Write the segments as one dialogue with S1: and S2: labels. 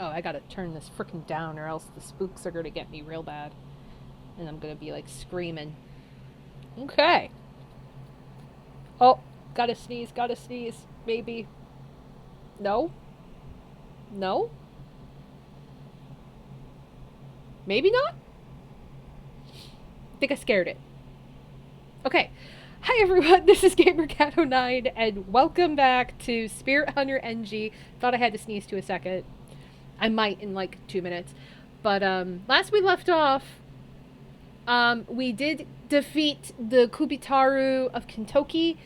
S1: Oh, I gotta turn this frickin' down or else the spooks are gonna get me real bad. And I'm gonna be like screaming. Okay. Oh, gotta sneeze, maybe. No? No? Maybe not? I think I scared it. Okay. Hi everyone, this is GamerCat09, and welcome back to Spirit Hunter NG. Thought I had to sneeze to a second. I might in like 2 minutes. But last we left off, we did defeat the Kubitaru of Kintoki.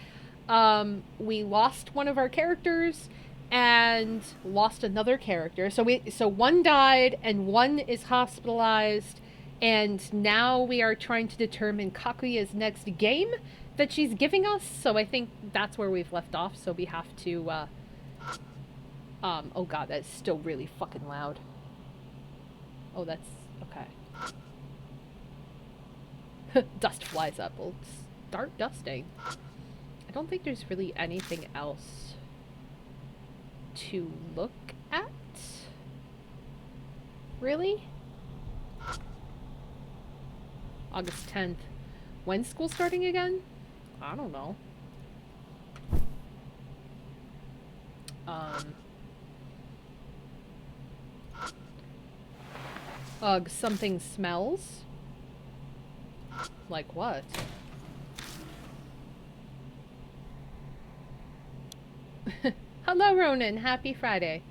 S1: We lost one of our characters and lost another character. So one died and one is hospitalized, and now we are trying to determine Kakuya's next game that she's giving us. So I think that's where we've left off. So we have to oh god, that's still really fucking loud. Oh, that's okay. Dust flies up. We'll start dusting. I don't think there's really anything else to look at. Really? August 10th. When's school starting again? I don't know. Ugh, something smells? Like what? Hello, Ronan. Happy Friday.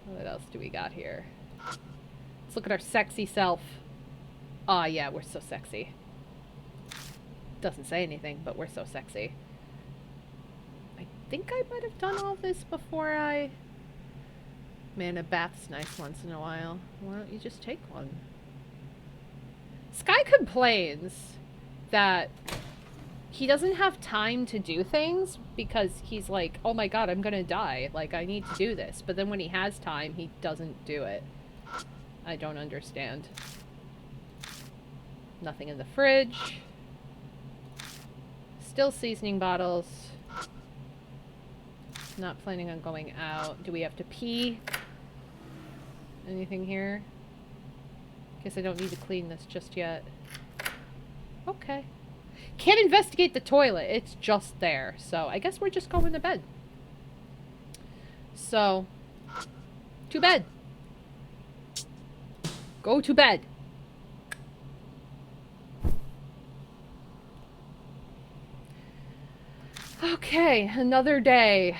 S1: What else do we got here? Let's look at our sexy self. Aw, yeah, we're so sexy. Doesn't say anything, but we're so sexy. I think I might have done all this before I... Man, a bath's nice once in a while. Why don't you just take one? Sky complains that he doesn't have time to do things because he's like, oh my god, I'm gonna die. Like, I need to do this. But then when he has time, he doesn't do it. I don't understand. Nothing in the fridge. Still seasoning bottles. Not planning on going out. Do we have to pee? Anything here? Guess I don't need to clean this just yet. Okay. Can't investigate the toilet. It's just there. So I guess we're just going to bed. So, to bed. Go to bed. Okay, another day.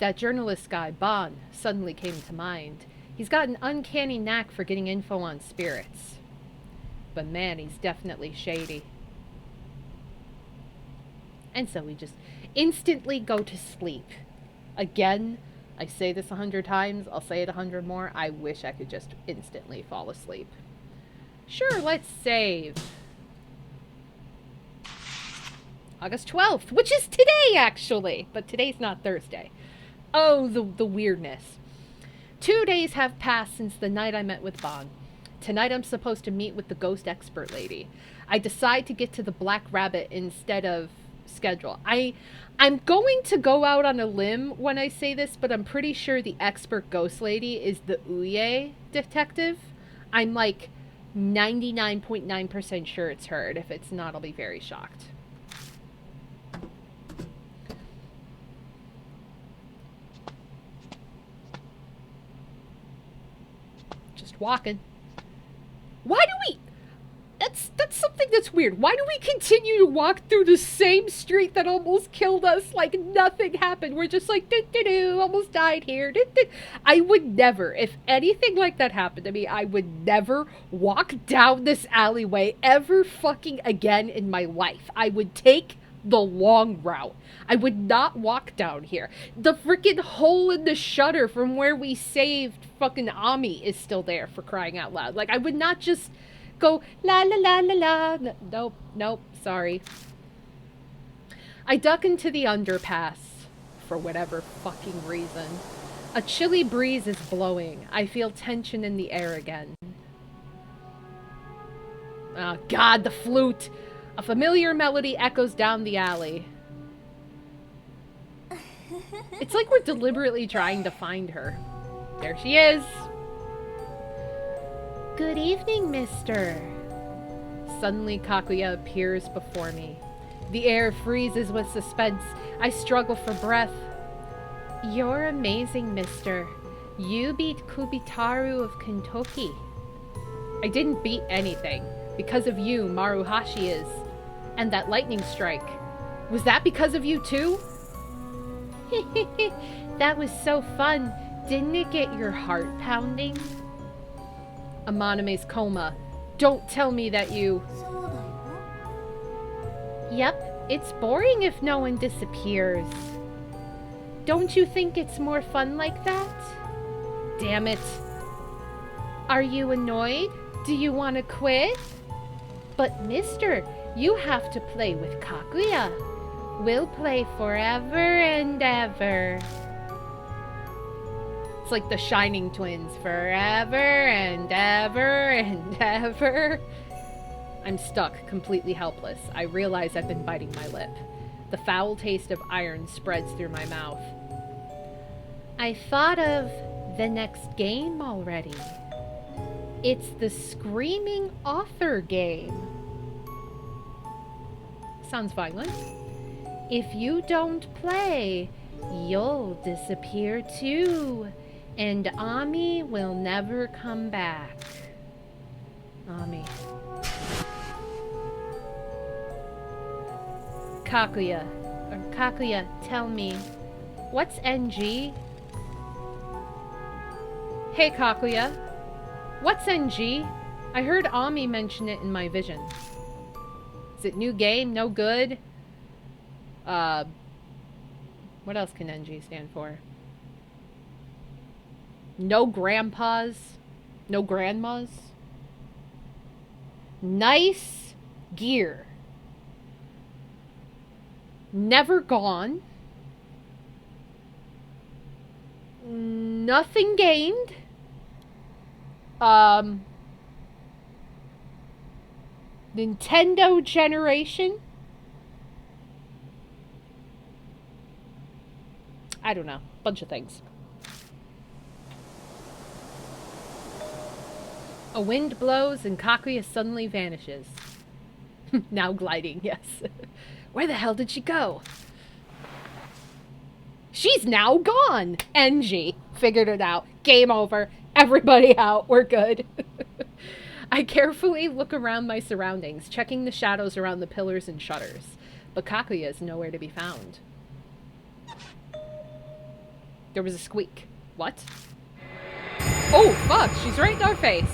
S1: That journalist guy, Bon, suddenly came to mind. He's got an uncanny knack for getting info on spirits. But man, he's definitely shady. And so we just instantly go to sleep. Again, I say this 100 times, I'll say it 100 more. I wish I could just instantly fall asleep. Sure, let's save. August 12th, which is today, actually. But today's not Thursday. Oh, the weirdness. 2 days have passed since the night I met with Bon. Tonight I'm supposed to meet with the ghost expert lady. I decide to get to the Black Rabbit instead of schedule. I'm going to go out on a limb when I say this, but I'm pretty sure the expert ghost lady is the Uye detective. I'm like 99.9% sure it's her, and if it's not, I'll be very shocked. Just walking. Why do we... That's something that's weird. Why do we continue to walk through the same street that almost killed us like nothing happened? We're just like, do-do-do, almost died here. Do-do. I would never, if anything like that happened to me, I would never walk down this alleyway ever fucking again in my life. I would take the long route. I would not walk down here. The freaking hole in the shutter from where we saved fucking Ami is still there, for crying out loud. Like, I would not just go la la la la la. Nope, sorry. I duck into the underpass for whatever fucking reason. A chilly breeze is blowing. I feel tension in the air again. Oh god, the flute! A familiar melody echoes down the alley. It's like we're deliberately trying to find her. There she is. Good evening, mister. Suddenly, Kakuya appears before me. The air freezes with suspense. I struggle for breath. You're amazing, mister. You beat Kubitaru of Kentucky. I didn't beat anything. Because of you, Maruhashi is. And that lightning strike. Was that because of you too? That was so fun. Didn't it get your heart pounding? Amaname's coma. Don't tell me that you... Yep, it's boring if no one disappears. Don't you think it's more fun like that? Damn it. Are you annoyed? Do you want to quit? But mister, you have to play with Kaguya. We'll play forever and ever. It's like the Shining Twins. Forever and ever and ever. I'm stuck, completely helpless. I realize I've been biting my lip. The foul taste of iron spreads through my mouth. I thought of the next game already. It's the Screaming Author game. Sounds violent. If you don't play, you'll disappear too. And Ami will never come back. Ami. Kakuya, tell me, what's NG? Hey Kakuya, what's NG? I heard Ami mention it in my vision. Is it new game, no good? What else can NG stand for? No grandpas? No grandmas? Nice gear. Never gone. Nothing gained. Nintendo generation. I don't know. Bunch of things. A wind blows and Kakuya suddenly vanishes. Now gliding, yes. Where the hell did she go? She's now gone! NG. Figured it out. Game over. Everybody out. We're good. I carefully look around my surroundings, checking the shadows around the pillars and shutters. But Kakuya is nowhere to be found. There was a squeak. What? Oh, fuck! She's right in our face!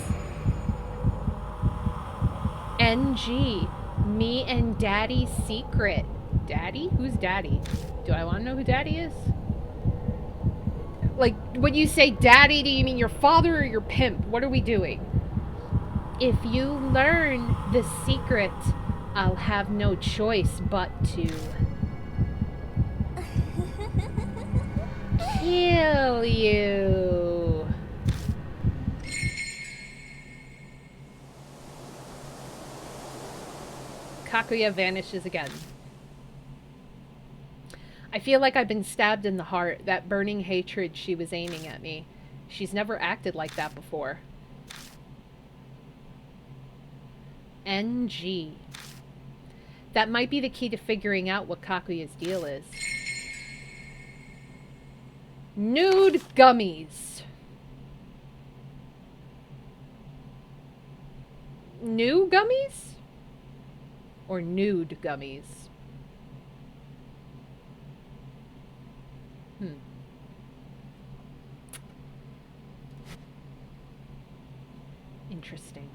S1: NG. Me and Daddy's secret. Daddy? Who's Daddy? Do I want to know who Daddy is? Like, when you say Daddy, do you mean your father or your pimp? What are we doing? If you learn the secret, I'll have no choice but to... kill you. Kakuya vanishes again. I feel like I've been stabbed in the heart, that burning hatred she was aiming at me. She's never acted like that before. NG. That might be the key to figuring out what Kakuya's deal is. Nude gummies. New gummies? Or nude gummies? Interesting.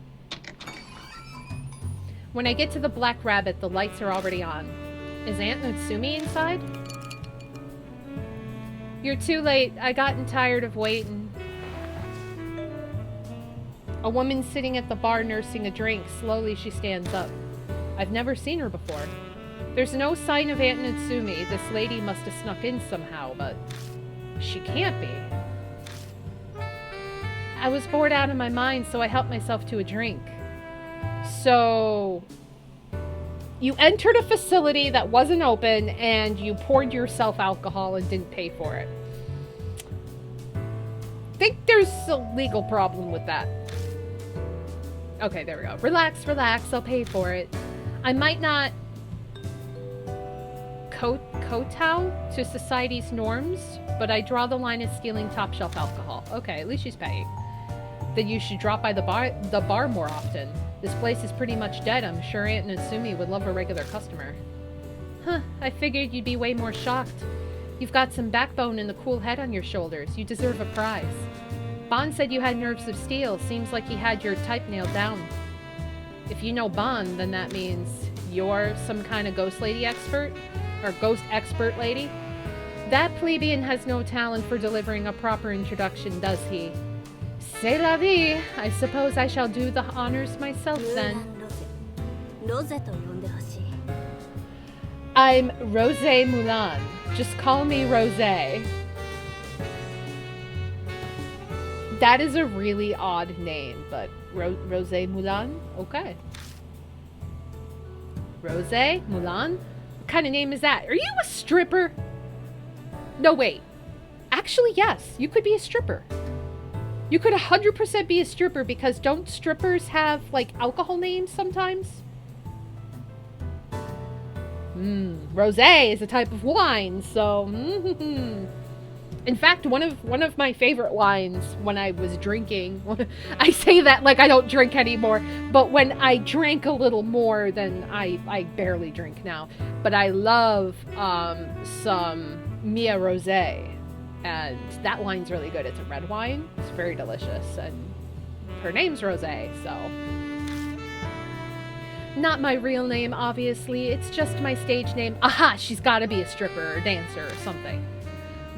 S1: When I get to the Black Rabbit, the lights are already on. Is Aunt Natsumi inside? You're too late. I gotten tired of waiting. A woman sitting at the bar nursing a drink. Slowly she stands up. I've never seen her before. There's no sign of Aunt Natsumi. This lady must have snuck in somehow, but she can't be. I was bored out of my mind, so I helped myself to a drink. So... You entered a facility that wasn't open and you poured yourself alcohol and didn't pay for it. I think there's a legal problem with that. Okay, there we go. Relax, relax. I'll pay for it. I might not kowtow to society's norms, but I draw the line at stealing top shelf alcohol. Okay, at least she's paying. Then you should drop by the bar more often. This place is pretty much dead. I'm sure Aunt Natsumi would love a regular customer. Huh, I figured you'd be way more shocked. You've got some backbone and a cool head on your shoulders. You deserve a prize. Bon said you had nerves of steel. Seems like he had your type nailed down. If you know Bon, then that means you're some kind of ghost lady expert? Or ghost expert lady? That plebeian has no talent for delivering a proper introduction, does he? C'est la vie. I suppose I shall do the honors myself then. I'm Rose Mulan. Just call me Rose. That is a really odd name, but Rose Mulan? Okay. Rose Mulan? What kind of name is that? Are you a stripper? No, wait. Actually, yes. You could be a stripper. You could 100% be a stripper because don't strippers have, like, alcohol names sometimes? Rosé is a type of wine, so... In fact, one of my favorite wines when I was drinking... I say that like I don't drink anymore, but when I drank a little more, then I barely drink now. But I love some Mia Rosé. And that wine's really good. It's a red wine. It's very delicious. And her name's Rosé, so... Not my real name, obviously. It's just my stage name. Aha! She's gotta be a stripper or dancer or something.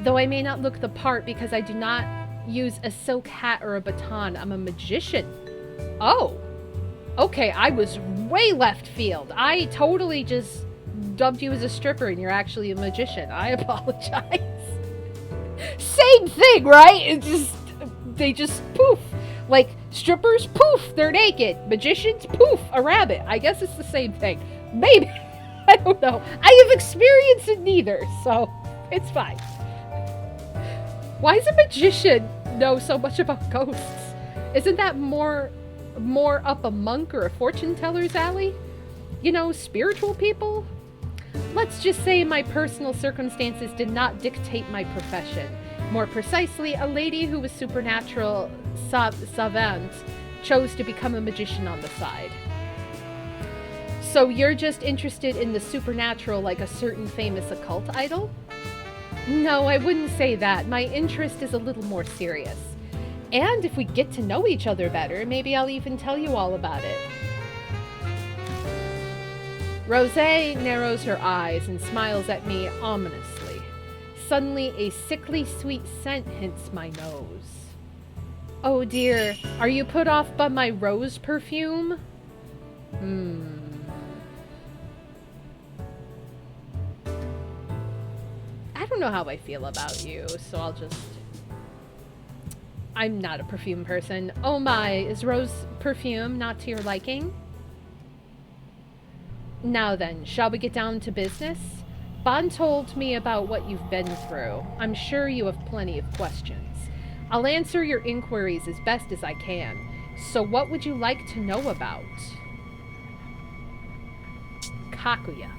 S1: Though I may not look the part because I do not use a silk hat or a baton. I'm a magician. Oh! Okay, I was way left field. I totally just dubbed you as a stripper and you're actually a magician. I apologize. Same thing, right? They just poof. Like, strippers, poof, they're naked. Magicians, poof, a rabbit. I guess it's the same thing. Maybe. I don't know. I have experience in neither, so it's fine. Why does a magician know so much about ghosts? Isn't that more up a monk or a fortune teller's alley? You know, spiritual people? Let's just say my personal circumstances did not dictate my profession. More precisely, a lady who was supernatural savant chose to become a magician on the side. So you're just interested in the supernatural like a certain famous occult idol? No, I wouldn't say that. My interest is a little more serious. And if we get to know each other better, maybe I'll even tell you all about it. Rosé narrows her eyes and smiles at me ominously. Suddenly, a sickly sweet scent hits my nose. Oh dear, are you put off by my rose perfume? I don't know how I feel about you, so I'm not a perfume person. Oh my, is rose perfume not to your liking? Now then, shall we get down to business? Bon told me about what you've been through. I'm sure you have plenty of questions. I'll answer your inquiries as best as I can. So what would you like to know about? Kakuya.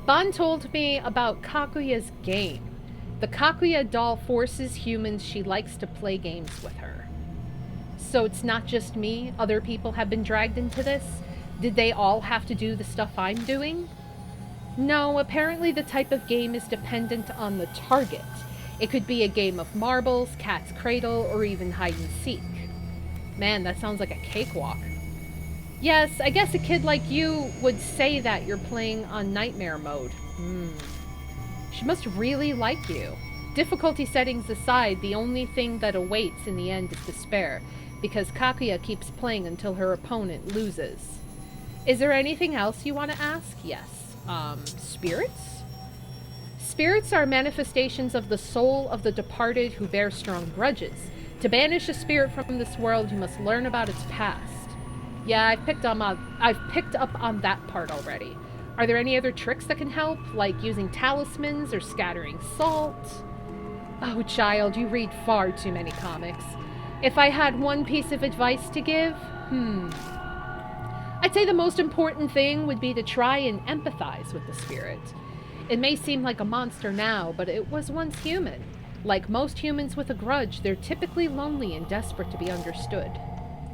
S1: Bon told me about Kakuya's game. The Kakuya doll forces humans she likes to play games with her. So it's not just me, other people have been dragged into this? Did they all have to do the stuff I'm doing? No, apparently the type of game is dependent on the target. It could be a game of marbles, cat's cradle, or even hide and seek. Man, that sounds like a cakewalk. Yes, I guess a kid like you would say that you're playing on nightmare mode. She must really like you. Difficulty settings aside, the only thing that awaits in the end is despair, because Kakuya keeps playing until her opponent loses. Is there anything else you want to ask? Yes. Spirits? Spirits are manifestations of the soul of the departed who bear strong grudges. To banish a spirit from this world, you must learn about its past. Yeah, I've picked up on that part already. Are there any other tricks that can help, like using talismans or scattering salt? Oh, child, you read far too many comics. If I had one piece of advice to give, I'd say the most important thing would be to try and empathize with the spirit. It may seem like a monster now, but it was once human. Like most humans with a grudge, they're typically lonely and desperate to be understood.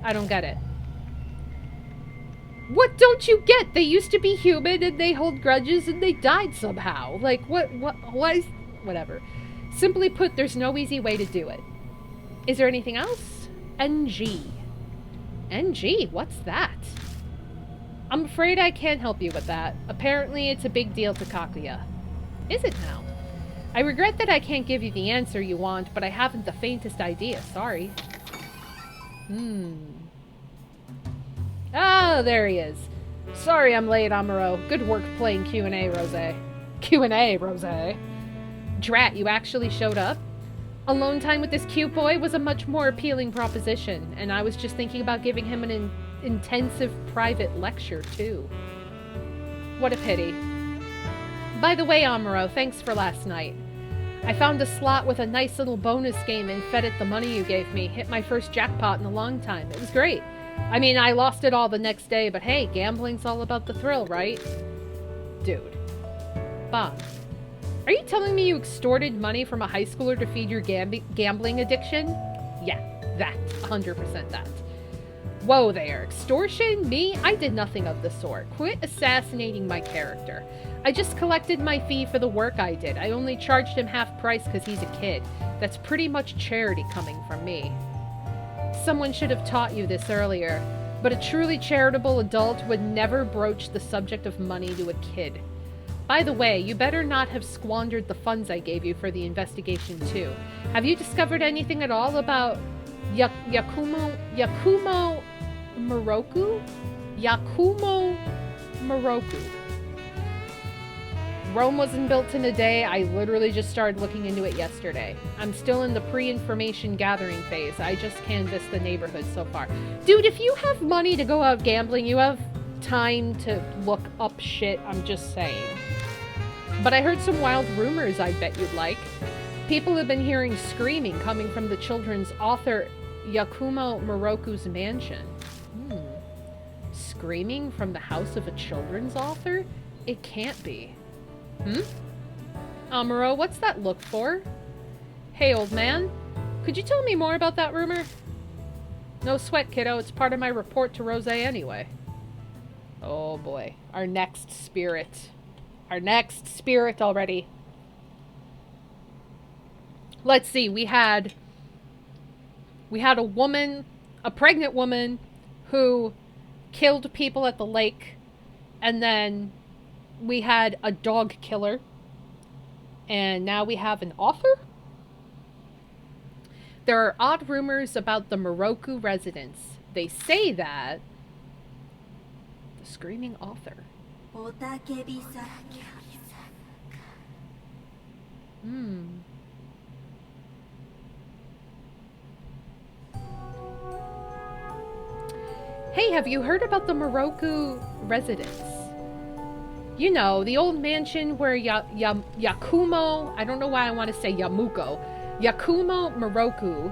S1: I don't get it. What don't you get? They used to be human and they hold grudges and they died somehow. Like, what is... Whatever. Simply put, there's no easy way to do it. Is there anything else? NG. NG? What's that? I'm afraid I can't help you with that. Apparently, it's a big deal to Kakuya. Is it now? I regret that I can't give you the answer you want, but I haven't the faintest idea. Sorry. Ah, there he is. Sorry I'm late, Amuro. Good work playing Q&A, Rose. Q&A, Rose. Drat, you actually showed up? Alone time with this cute boy was a much more appealing proposition, and I was just thinking about giving him an intensive private lecture, too. What a pity. By the way, Amuro, thanks for last night. I found a slot with a nice little bonus game and fed it the money you gave me. Hit my first jackpot in a long time. It was great. I mean, I lost it all the next day, but hey, gambling's all about the thrill, right? Dude. Bob. Are you telling me you extorted money from a high schooler to feed your gambling addiction? Yeah, that. 100% that. Whoa there. Extortion? Me? I did nothing of the sort. Quit assassinating my character. I just collected my fee for the work I did. I only charged him half price because he's a kid. That's pretty much charity coming from me. Someone should have taught you this earlier, but a truly charitable adult would never broach the subject of money to a kid. By the way, you better not have squandered the funds I gave you for the investigation, too. Have you discovered anything at all about Yakumo Moroku? Yakumo Moroku. Rome wasn't built in a day. I literally just started looking into it yesterday. I'm still in the pre-information gathering phase. I just canvassed the neighborhood so far. Dude, if you have money to go out gambling, you have time to look up shit. I'm just saying. But I heard some wild rumors I bet you'd like. People have been hearing screaming coming from the children's author Yakumo Moroku's mansion. Screaming from the house of a children's author? It can't be. Amuro, what's that look for? Hey, old man. Could you tell me more about that rumor? No sweat, kiddo. It's part of my report to Rose anyway. Oh boy. Our next spirit. Our next spirit already. Let's see. We had a woman, a pregnant woman, who killed people at the lake. And then we had a dog killer. And now we have an author? There are odd rumors about the Moroku residence. They say that... The screaming author. Hey, have you heard about the Moroku residence? You know, the old mansion where Yakumo, I don't know why I want to say Yamuko, Yakumo Moroku,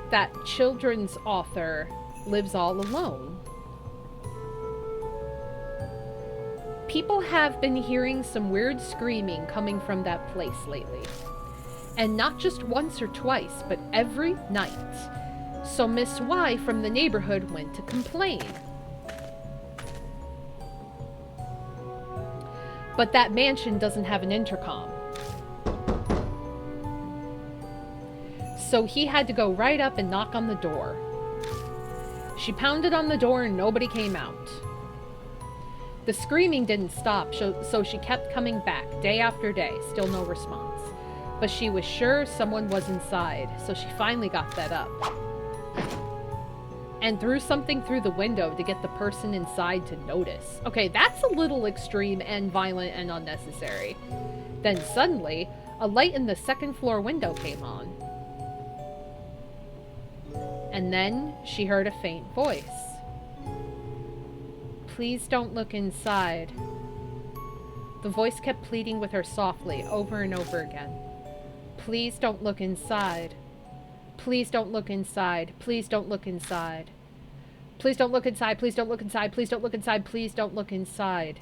S1: that children's author, lives all alone. People have been hearing some weird screaming coming from that place lately. And not just once or twice, but every night. So Miss Y from the neighborhood went to complain. But that mansion doesn't have an intercom. So he had to go right up and knock on the door. She pounded on the door and nobody came out. The screaming didn't stop, so she kept coming back day after day, still no response. But she was sure someone was inside, so she finally got fed up. And threw something through the window to get the person inside to notice. Okay, that's a little extreme and violent and unnecessary. Then suddenly, a light in the second floor window came on. And then she heard a faint voice. Please don't look inside. The voice kept pleading with her softly, over and over again. Please don't look inside. Please don't look inside. Please don't look inside. Please don't look inside. Please don't look inside. Please don't look inside. Please don't look inside.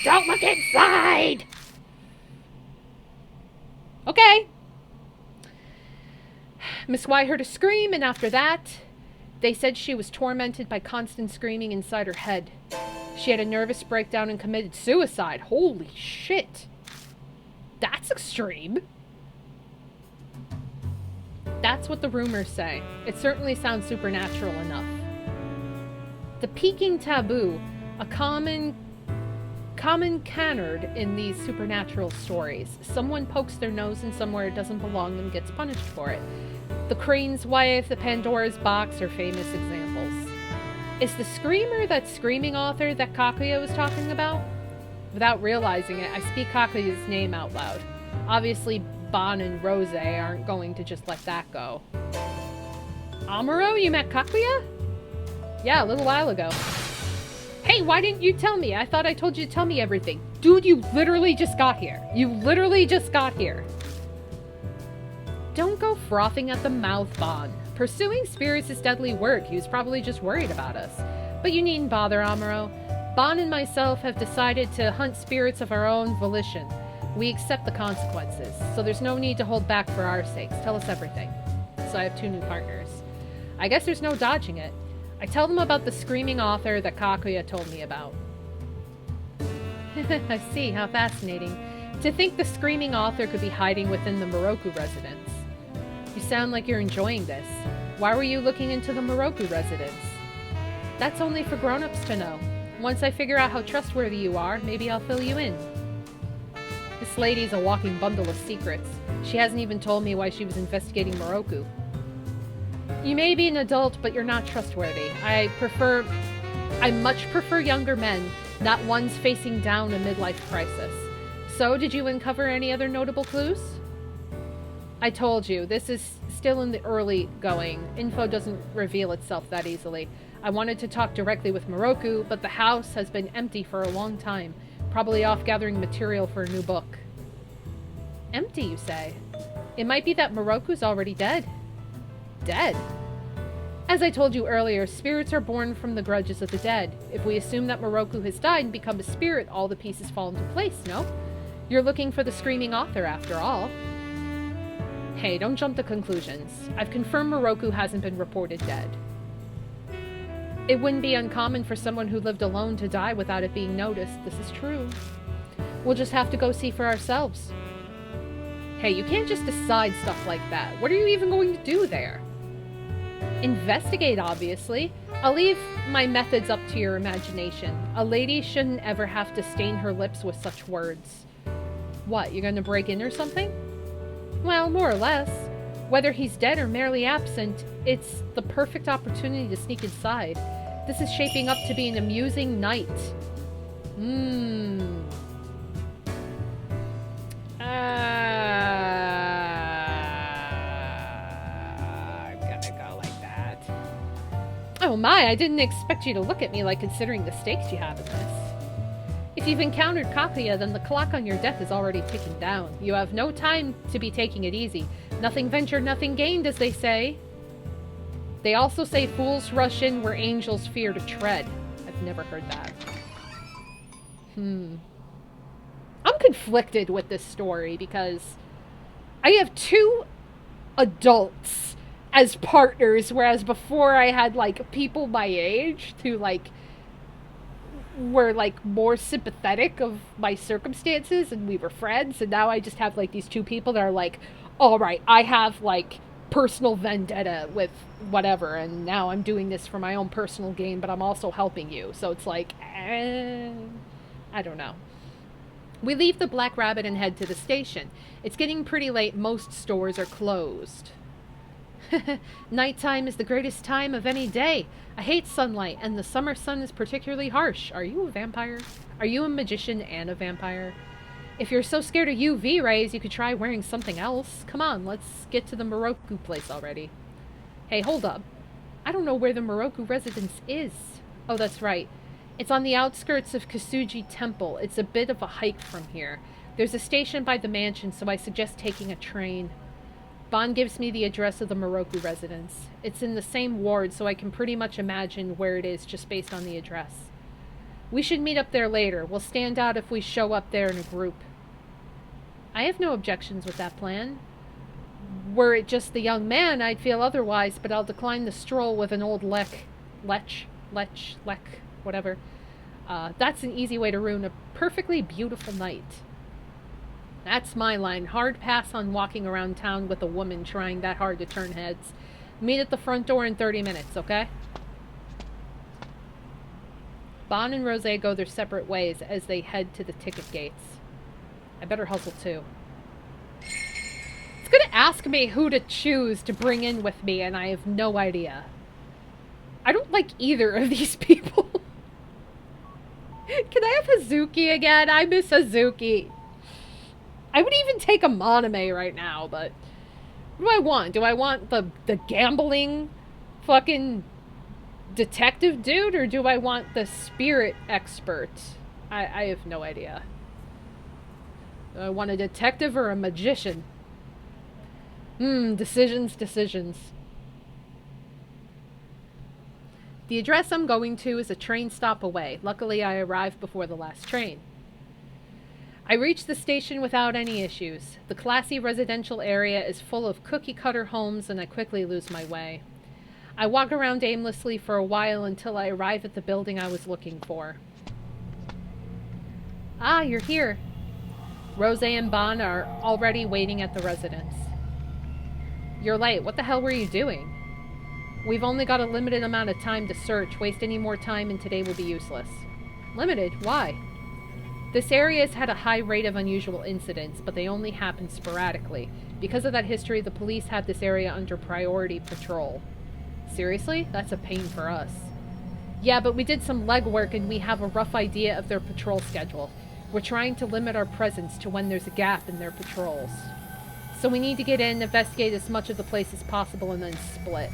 S1: Don't look inside! Okay. Miss Y heard a scream, and after that, they said she was tormented by constant screaming inside her head. She had a nervous breakdown and committed suicide. Holy shit. That's extreme. That's what the rumors say. It certainly sounds supernatural enough. The peaking taboo, a common canard in these supernatural stories. Someone pokes their nose in somewhere it doesn't belong and gets punished for it. The Crane's Wife, the Pandora's Box are famous examples. Is the screamer that screaming author that Kakuya was talking about? Without realizing it, I speak Kakuya's name out loud. Obviously, Ban and Rose aren't going to just let that go. Amuro, you met Kakuya? Yeah, a little while ago. Hey, why didn't you tell me? I thought I told you to tell me everything. Dude, you literally just got here. You literally just got here. Don't go frothing at the mouth, Ban. Pursuing spirits is deadly work. He was probably just worried about us. But you needn't bother, Amuro. Ban and myself have decided to hunt spirits of our own volition. We accept the consequences, so there's no need to hold back for our sakes. Tell us everything. So I have 2 new partners. I guess there's no dodging it. I tell them about the screaming author that Kakuya told me about. I see, how fascinating. To think the screaming author could be hiding within the Moroku residence. You sound like you're enjoying this. Why were you looking into the Moroku residence? That's only for grown-ups to know. Once I figure out how trustworthy you are, maybe I'll fill you in. This lady's a walking bundle of secrets. She hasn't even told me why she was investigating Moroku. You may be an adult, but you're not trustworthy. I much prefer younger men, not ones facing down a midlife crisis. So, did you uncover any other notable clues? I told you, this is still in the early going. Info doesn't reveal itself that easily. I wanted to talk directly with Moroku, but the house has been empty for a long time. Probably off gathering material for a new book. Empty, you say? It might be that Moroku's already dead. Dead? As I told you earlier, spirits are born from the grudges of the dead. If we assume that Moroku has died and become a spirit, all the pieces fall into place, no? You're looking for the screaming author, after all. Hey, don't jump to conclusions. I've confirmed Moroku hasn't been reported dead. It wouldn't be uncommon for someone who lived alone to die without it being noticed. This is true. We'll just have to go see for ourselves. Hey, you can't just decide stuff like that. What are you even going to do there? Investigate, obviously. I'll leave my methods up to your imagination. A lady shouldn't ever have to stain her lips with such words. What, you're gonna break in or something? Well, more or less. Whether he's dead or merely absent, it's the perfect opportunity to sneak inside. This is shaping up to be an amusing night. I'm gonna go like that. Oh my, I didn't expect you to look at me like considering the stakes you have in this. If you've encountered Kakuya, then the clock on your death is already ticking down. You have no time to be taking it easy. Nothing ventured, nothing gained, as they say. They also say fools rush in where angels fear to tread. I've never heard that. I'm conflicted with this story because I have 2 adults as partners, whereas before I had, like, people my age who, like, were, like, more sympathetic of my circumstances and we were friends, and now I just have, like, these 2 people that are like, alright, I have, like, personal vendetta with whatever, and now I'm doing this for my own personal gain, but I'm also helping you. So it's like, I don't know. We leave the Black Rabbit and head to the station. It's getting pretty late. Most stores are closed. Nighttime is the greatest time of any day. I hate sunlight, and the summer sun is particularly harsh. Are you a vampire? Are you a magician and a vampire? If you're so scared of UV rays, you could try wearing something else. Come on, let's get to the Moroku place already. Hey, hold up. I don't know where the Moroku residence is. Oh, that's right. It's on the outskirts of Kasuji Temple. It's a bit of a hike from here. There's a station by the mansion, so I suggest taking a train. Bon gives me the address of the Moroku residence. It's in the same ward, so I can pretty much imagine where it is just based on the address. We should meet up there later. We'll stand out if we show up there in a group. I have no objections with that plan. Were it just the young man, I'd feel otherwise, but I'll decline the stroll with an old lech, whatever. That's an easy way to ruin a perfectly beautiful night. That's my line. Hard pass on walking around town with a woman trying that hard to turn heads. Meet at the front door in 30 minutes, okay? Bon and Rose go their separate ways as they head to the ticket gates. I better hustle too. It's gonna ask me who to choose to bring in with me, and I have no idea. I don't like either of these people. Can I have Hazuki again? I miss Hazuki. I would even take a Monome right now, but what do I want? Do I want the gambling fucking detective dude, or do I want the spirit expert? I have no idea. Do I want a detective or a magician? Decisions. The address I'm going to is a train stop away. Luckily, I arrived before the last train. I reach the station without any issues. The classy residential area is full of cookie-cutter homes, and I quickly lose my way. I walk around aimlessly for a while until I arrive at the building I was looking for. Ah, you're here. Rose and Bon are already waiting at the residence. You're late. What the hell were you doing? We've only got a limited amount of time to search. Waste any more time and today will be useless. Limited? Why? This area has had a high rate of unusual incidents, but they only happen sporadically. Because of that history, the police have this area under priority patrol. Seriously? That's a pain for us. Yeah, but we did some legwork and we have a rough idea of their patrol schedule. We're trying to limit our presence to when there's a gap in their patrols. So we need to get in, investigate as much of the place as possible, and then split.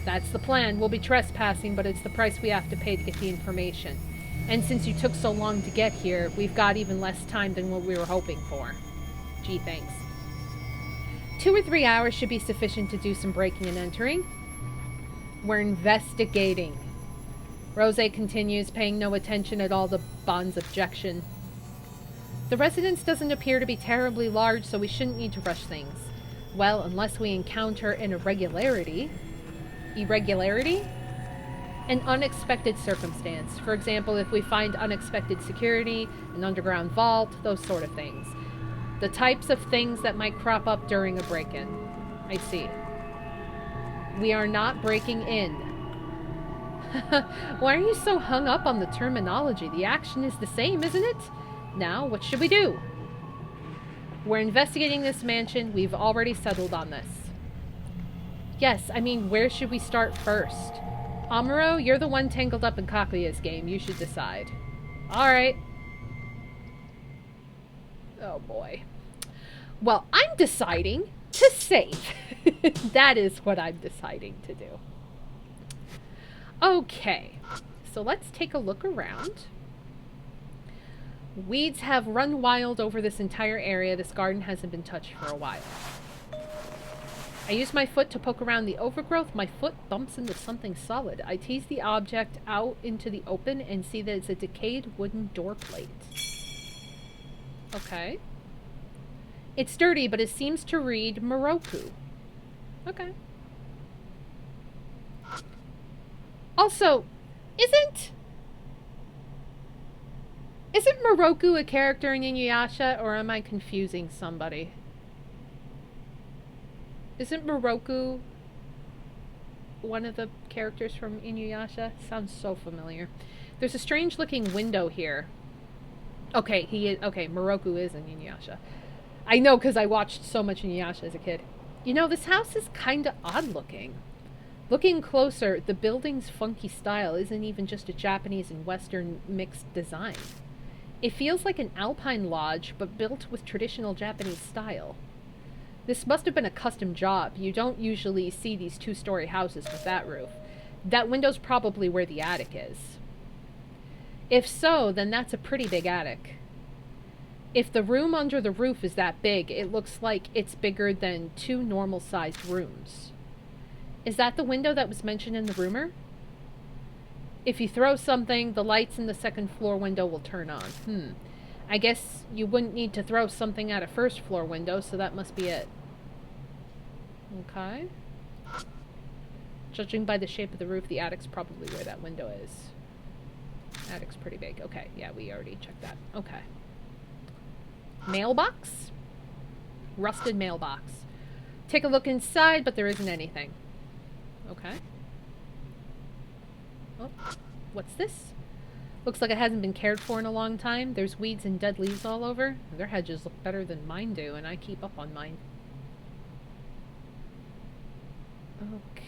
S1: That's the plan. We'll be trespassing, but it's the price we have to pay to get the information. And since you took so long to get here, we've got even less time than what we were hoping for. Gee, thanks. 2 or 3 hours should be sufficient to do some breaking and entering. We're investigating. Rose continues, paying no attention at all to Bon's objection. The residence doesn't appear to be terribly large, so we shouldn't need to rush things. Well, unless we encounter an irregularity. Irregularity? An unexpected circumstance. For example, if we find unexpected security, an underground vault, those sort of things. The types of things that might crop up during a break-in. I see. We are not breaking in. Why are you so hung up on the terminology? The action is the same, isn't it? Now, what should we do? We're investigating this mansion. We've already settled on this. Yes, I mean, where should we start first? Amuro, you're the one tangled up in Kaguya's game. You should decide. Alright. Oh boy. Well, I'm deciding to save. That is what I'm deciding to do. Okay. So let's take a look around. Weeds have run wild over this entire area. This garden hasn't been touched for a while. I use my foot to poke around the overgrowth. My foot bumps into something solid. I tease the object out into the open and see that it's a decayed wooden door plate. Okay. It's dirty, but it seems to read Moroku. Okay. Also, isn't Moroku a character in Inuyasha, or am I confusing somebody? Isn't Moroku one of the characters from Inuyasha? Sounds so familiar. There's a strange looking window here. Okay, Moroku is in Inuyasha. I know because I watched so much Inuyasha as a kid. You know, this house is kind of odd looking. Looking closer, the building's funky style isn't even just a Japanese and Western mixed design. It feels like an alpine lodge, but built with traditional Japanese style. This must have been a custom job. You don't usually see these 2-story houses with that roof. That window's probably where the attic is. If so, then that's a pretty big attic. If the room under the roof is that big, it looks like it's bigger than 2 normal-sized rooms. Is that the window that was mentioned in the rumor? If you throw something, the lights in the second floor window will turn on. I guess you wouldn't need to throw something at a first floor window, so that must be it. Okay. Judging by the shape of the roof, the attic's probably where that window is. Attic's pretty big. Okay, yeah, we already checked that. Okay. Mailbox? Rusted mailbox. Take a look inside, but there isn't anything. Okay. Oh, what's this? Looks like it hasn't been cared for in a long time. There's weeds and dead leaves all over. Their hedges look better than mine do, and I keep up on mine.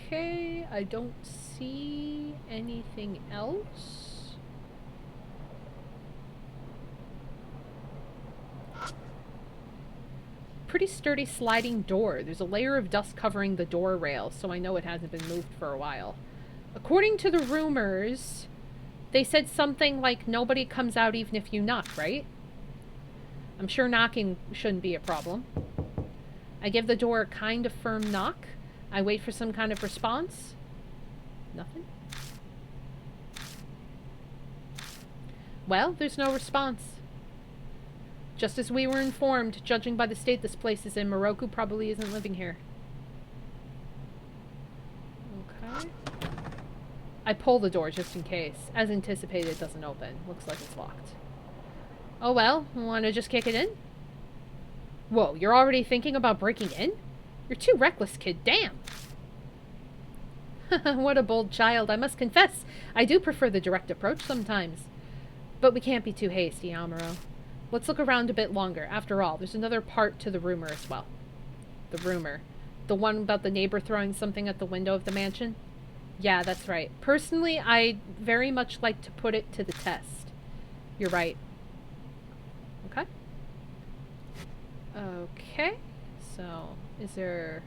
S1: Okay, I don't see anything else. Pretty sturdy sliding door. There's a layer of dust covering the door rail, so I know it hasn't been moved for a while. According to the rumors, they said something like nobody comes out even if you knock, right? I'm sure knocking shouldn't be a problem. I give the door a kind of firm knock. I wait for some kind of response. Nothing. Well, there's no response. Just as we were informed, judging by the state this place is in, Moroku probably isn't living here. Okay. I pull the door just in case. As anticipated, it doesn't open. Looks like it's locked. Oh well, wanna just kick it in? Whoa, you're already thinking about breaking in? You're too reckless, kid. Damn! What a bold child. I must confess, I do prefer the direct approach sometimes. But we can't be too hasty, Amuro. Let's look around a bit longer. After all, there's another part to the rumor as well. The rumor. The one about the neighbor throwing something at the window of the mansion? Yeah, that's right. Personally, I'd very much like to put it to the test. You're right. Okay. Okay. So, is there...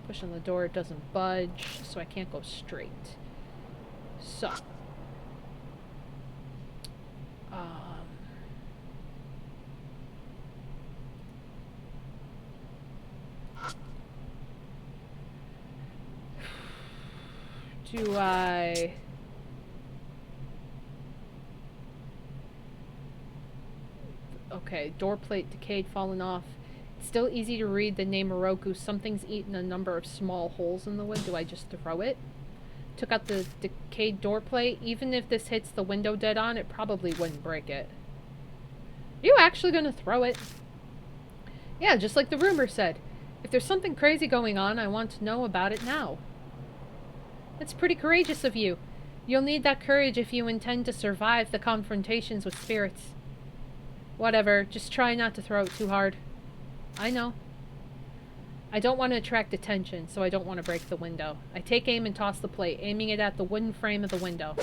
S1: Push on the door, it doesn't budge, so I can't go straight. So. Do I... Okay, door plate decayed, fallen off. It's still easy to read the name Moroku. Something's eaten a number of small holes in the wood. Do I just throw it? Took out the decayed door plate. Even if this hits the window dead on, it probably wouldn't break it. Are you actually gonna throw it? Yeah, just like the rumor said. If there's something crazy going on, I want to know about it now. That's pretty courageous of you. You'll need that courage if you intend to survive the confrontations with spirits. Whatever, just try not to throw it too hard. I know. I don't want to attract attention, so I don't want to break the window. I take aim and toss the plate, aiming it at the wooden frame of the window.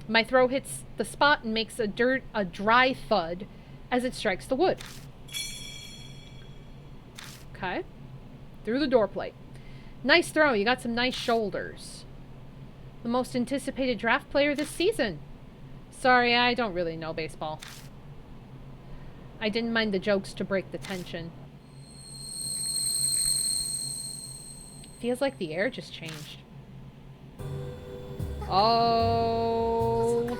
S1: My throw hits the spot and makes a dry thud as it strikes the wood. Okay. Through the door plate. Nice throw, you got some nice shoulders. The most anticipated draft player this season. Sorry, I don't really know baseball. I didn't mind the jokes to break the tension. Feels like the air just changed. Oh.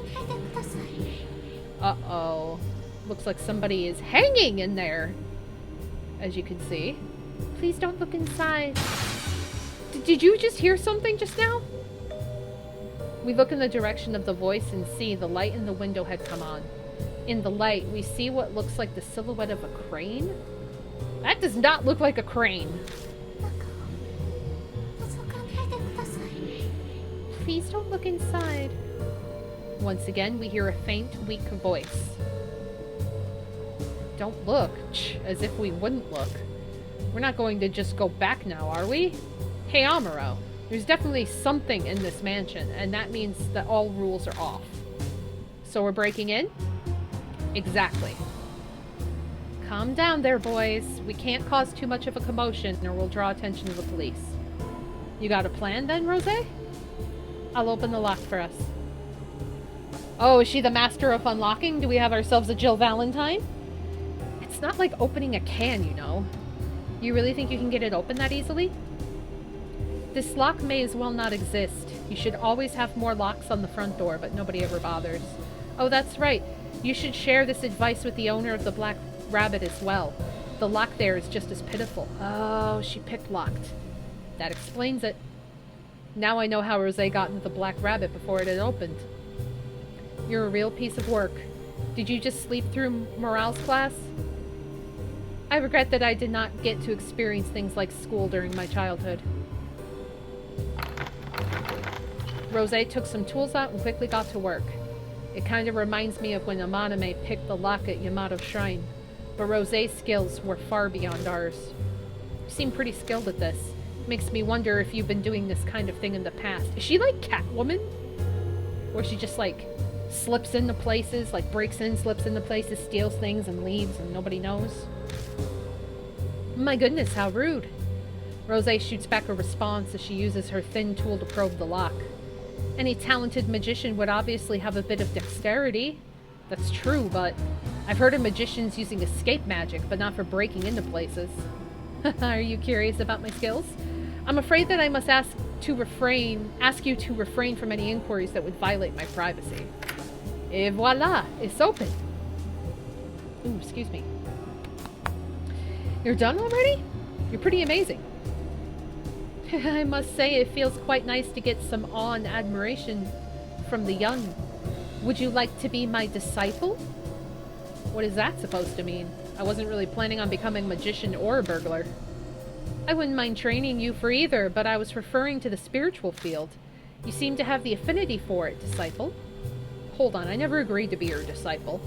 S1: Uh-oh. Looks like somebody is hanging in there. As you can see. Please don't look inside. Did you just hear something just now? We look in the direction of the voice and see the light in the window had come on. In the light, we see what looks like the silhouette of a crane. That does not look like a crane. Please don't look inside. Once again, we hear a faint, weak voice. Don't look, as if we wouldn't look. We're not going to just go back now, are we? Hey, Amuro, there's definitely something in this mansion, and that means that all rules are off. So we're breaking in? Exactly. Calm down there, boys. We can't cause too much of a commotion, or we'll draw attention to the police. You got a plan then, Rosé? I'll open the lock for us. Oh, is she the master of unlocking? Do we have ourselves a Jill Valentine? It's not like opening a can, you know. You really think you can get it open that easily? This lock may as well not exist. You should always have more locks on the front door, but nobody ever bothers. Oh, that's right. You should share this advice with the owner of the Black Rabbit as well. The lock there is just as pitiful. Oh, she picklocked. That explains it. Now I know how Rosé got into the Black Rabbit before it had opened. You're a real piece of work. Did you just sleep through Morale's class? I regret that I did not get to experience things like school during my childhood. Rosé took some tools out and quickly got to work. It kind of reminds me of when Amaname picked the lock at Yamato Shrine, but Rosé's skills were far beyond ours. You seem pretty skilled at this. Makes me wonder if you've been doing this kind of thing in the past. Is she like Catwoman? Or she just like slips into places, like breaks in, slips into places, steals things and leaves and nobody knows? My goodness, how rude. Rosé shoots back a response as she uses her thin tool to probe the lock. Any talented magician would obviously have a bit of dexterity. That's true, but I've heard of magicians using escape magic, but not for breaking into places. Are you curious about my skills? I'm afraid that I must ask you to refrain from any inquiries that would violate my privacy. Et voila, it's open. Ooh, excuse me. You're done already? You're pretty amazing. I must say it feels quite nice to get some awe and admiration from the young. Would you like to be my disciple? What is that supposed to mean? I wasn't really planning on becoming a magician or a burglar. I wouldn't mind training you for either, but I was referring to the spiritual field. You seem to have the affinity for it, disciple. Hold on, I never agreed to be your disciple.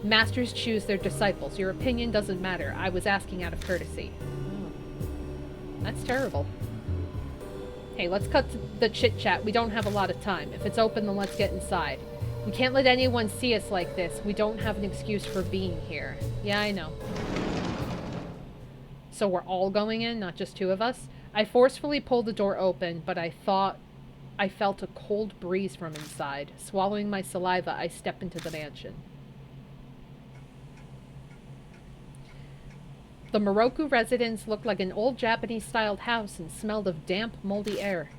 S1: Masters choose their disciples. Your opinion doesn't matter. I was asking out of courtesy. Oh. That's terrible. Hey, let's cut to the chit-chat. We don't have a lot of time. If it's open, then let's get inside. We can't let anyone see us like this. We don't have an excuse for being here. Yeah, I know. So we're all going in, not just two of us? I forcefully pulled the door open, but I thought I felt a cold breeze from inside. Swallowing my saliva, I step into the mansion. The Moroku residence looked like an old Japanese-styled house and smelled of damp, moldy air.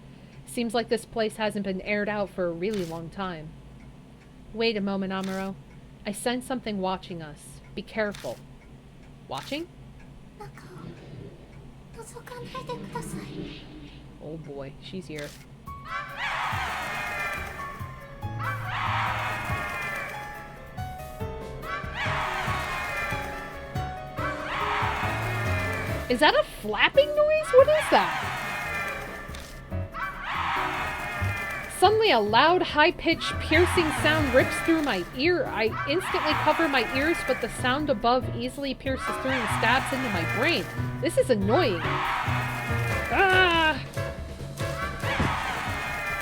S1: Seems like this place hasn't been aired out for a really long time. Wait a moment, Amuro. I sense something watching us. Be careful. Watching? Oh boy, she's here. Is that a flapping noise? What is that? Suddenly a loud, high-pitched, piercing sound rips through my ear. I instantly cover my ears, but the sound above easily pierces through and stabs into my brain. This is annoying. Ah!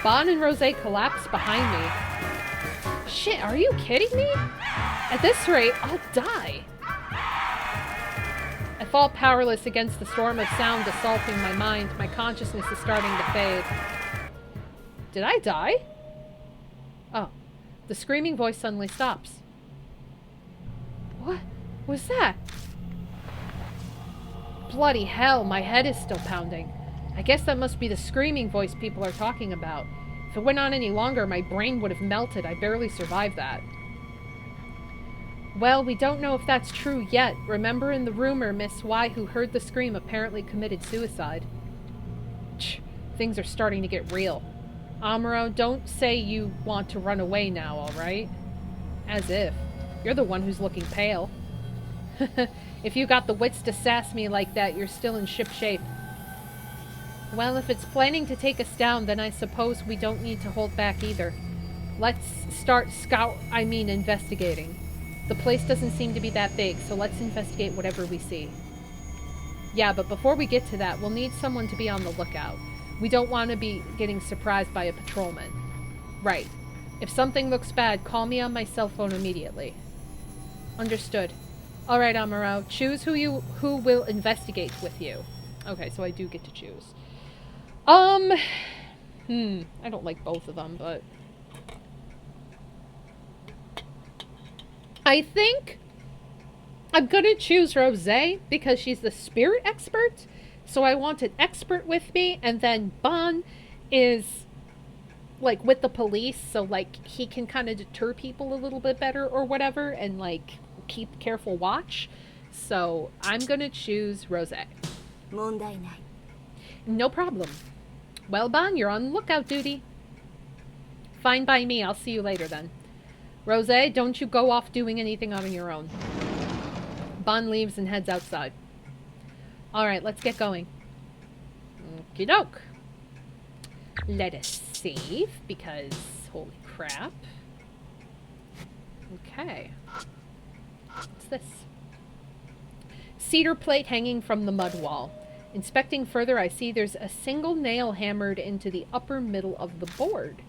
S1: Bon and Rosé collapse behind me. Shit, are you kidding me? At this rate, I'll die. I fall powerless against the storm of sound assaulting my mind. My consciousness is starting to fade. Did I die? Oh. The screaming voice suddenly stops. What was that? Bloody hell, my head is still pounding. I guess that must be the screaming voice people are talking about. If it went on any longer, my brain would have melted. I barely survived that. Well, we don't know if that's true yet. Remember in the rumor, Miss Y, who heard the scream, apparently committed suicide. Things are starting to get real. Amuro, don't say you want to run away now, alright? As if. You're the one who's looking pale. If you got the wits to sass me like that, you're still in ship shape. Well, if it's planning to take us down, then I suppose we don't need to hold back either. Let's start investigating. The place doesn't seem to be that big, so let's investigate whatever we see. Yeah, but before we get to that, we'll need someone to be on the lookout. We don't want to be getting surprised by a patrolman. Right. If something looks bad, call me on my cell phone immediately. Understood. Alright, Amuro, choose who will investigate with you. Okay, so I do get to choose. Um, I don't like both of them, but I think I'm gonna choose Rosé because she's the spirit expert. So I want an expert with me, and then Bon is like with the police, so like he can kind of deter people a little bit better or whatever, and like keep careful watch. So I'm gonna choose Rosé.
S2: 問題ない。
S1: No problem. Well, Bon, you're on lookout duty. Fine by me. I'll see you later then. Rosé, don't you go off doing anything on your own. Bon leaves and heads outside. Alright, let's get going. Okie doke. Let us save, because holy crap. Okay. What's this? Cedar plate hanging from the mud wall. Inspecting further, I see there's a single nail hammered into the upper middle of the board.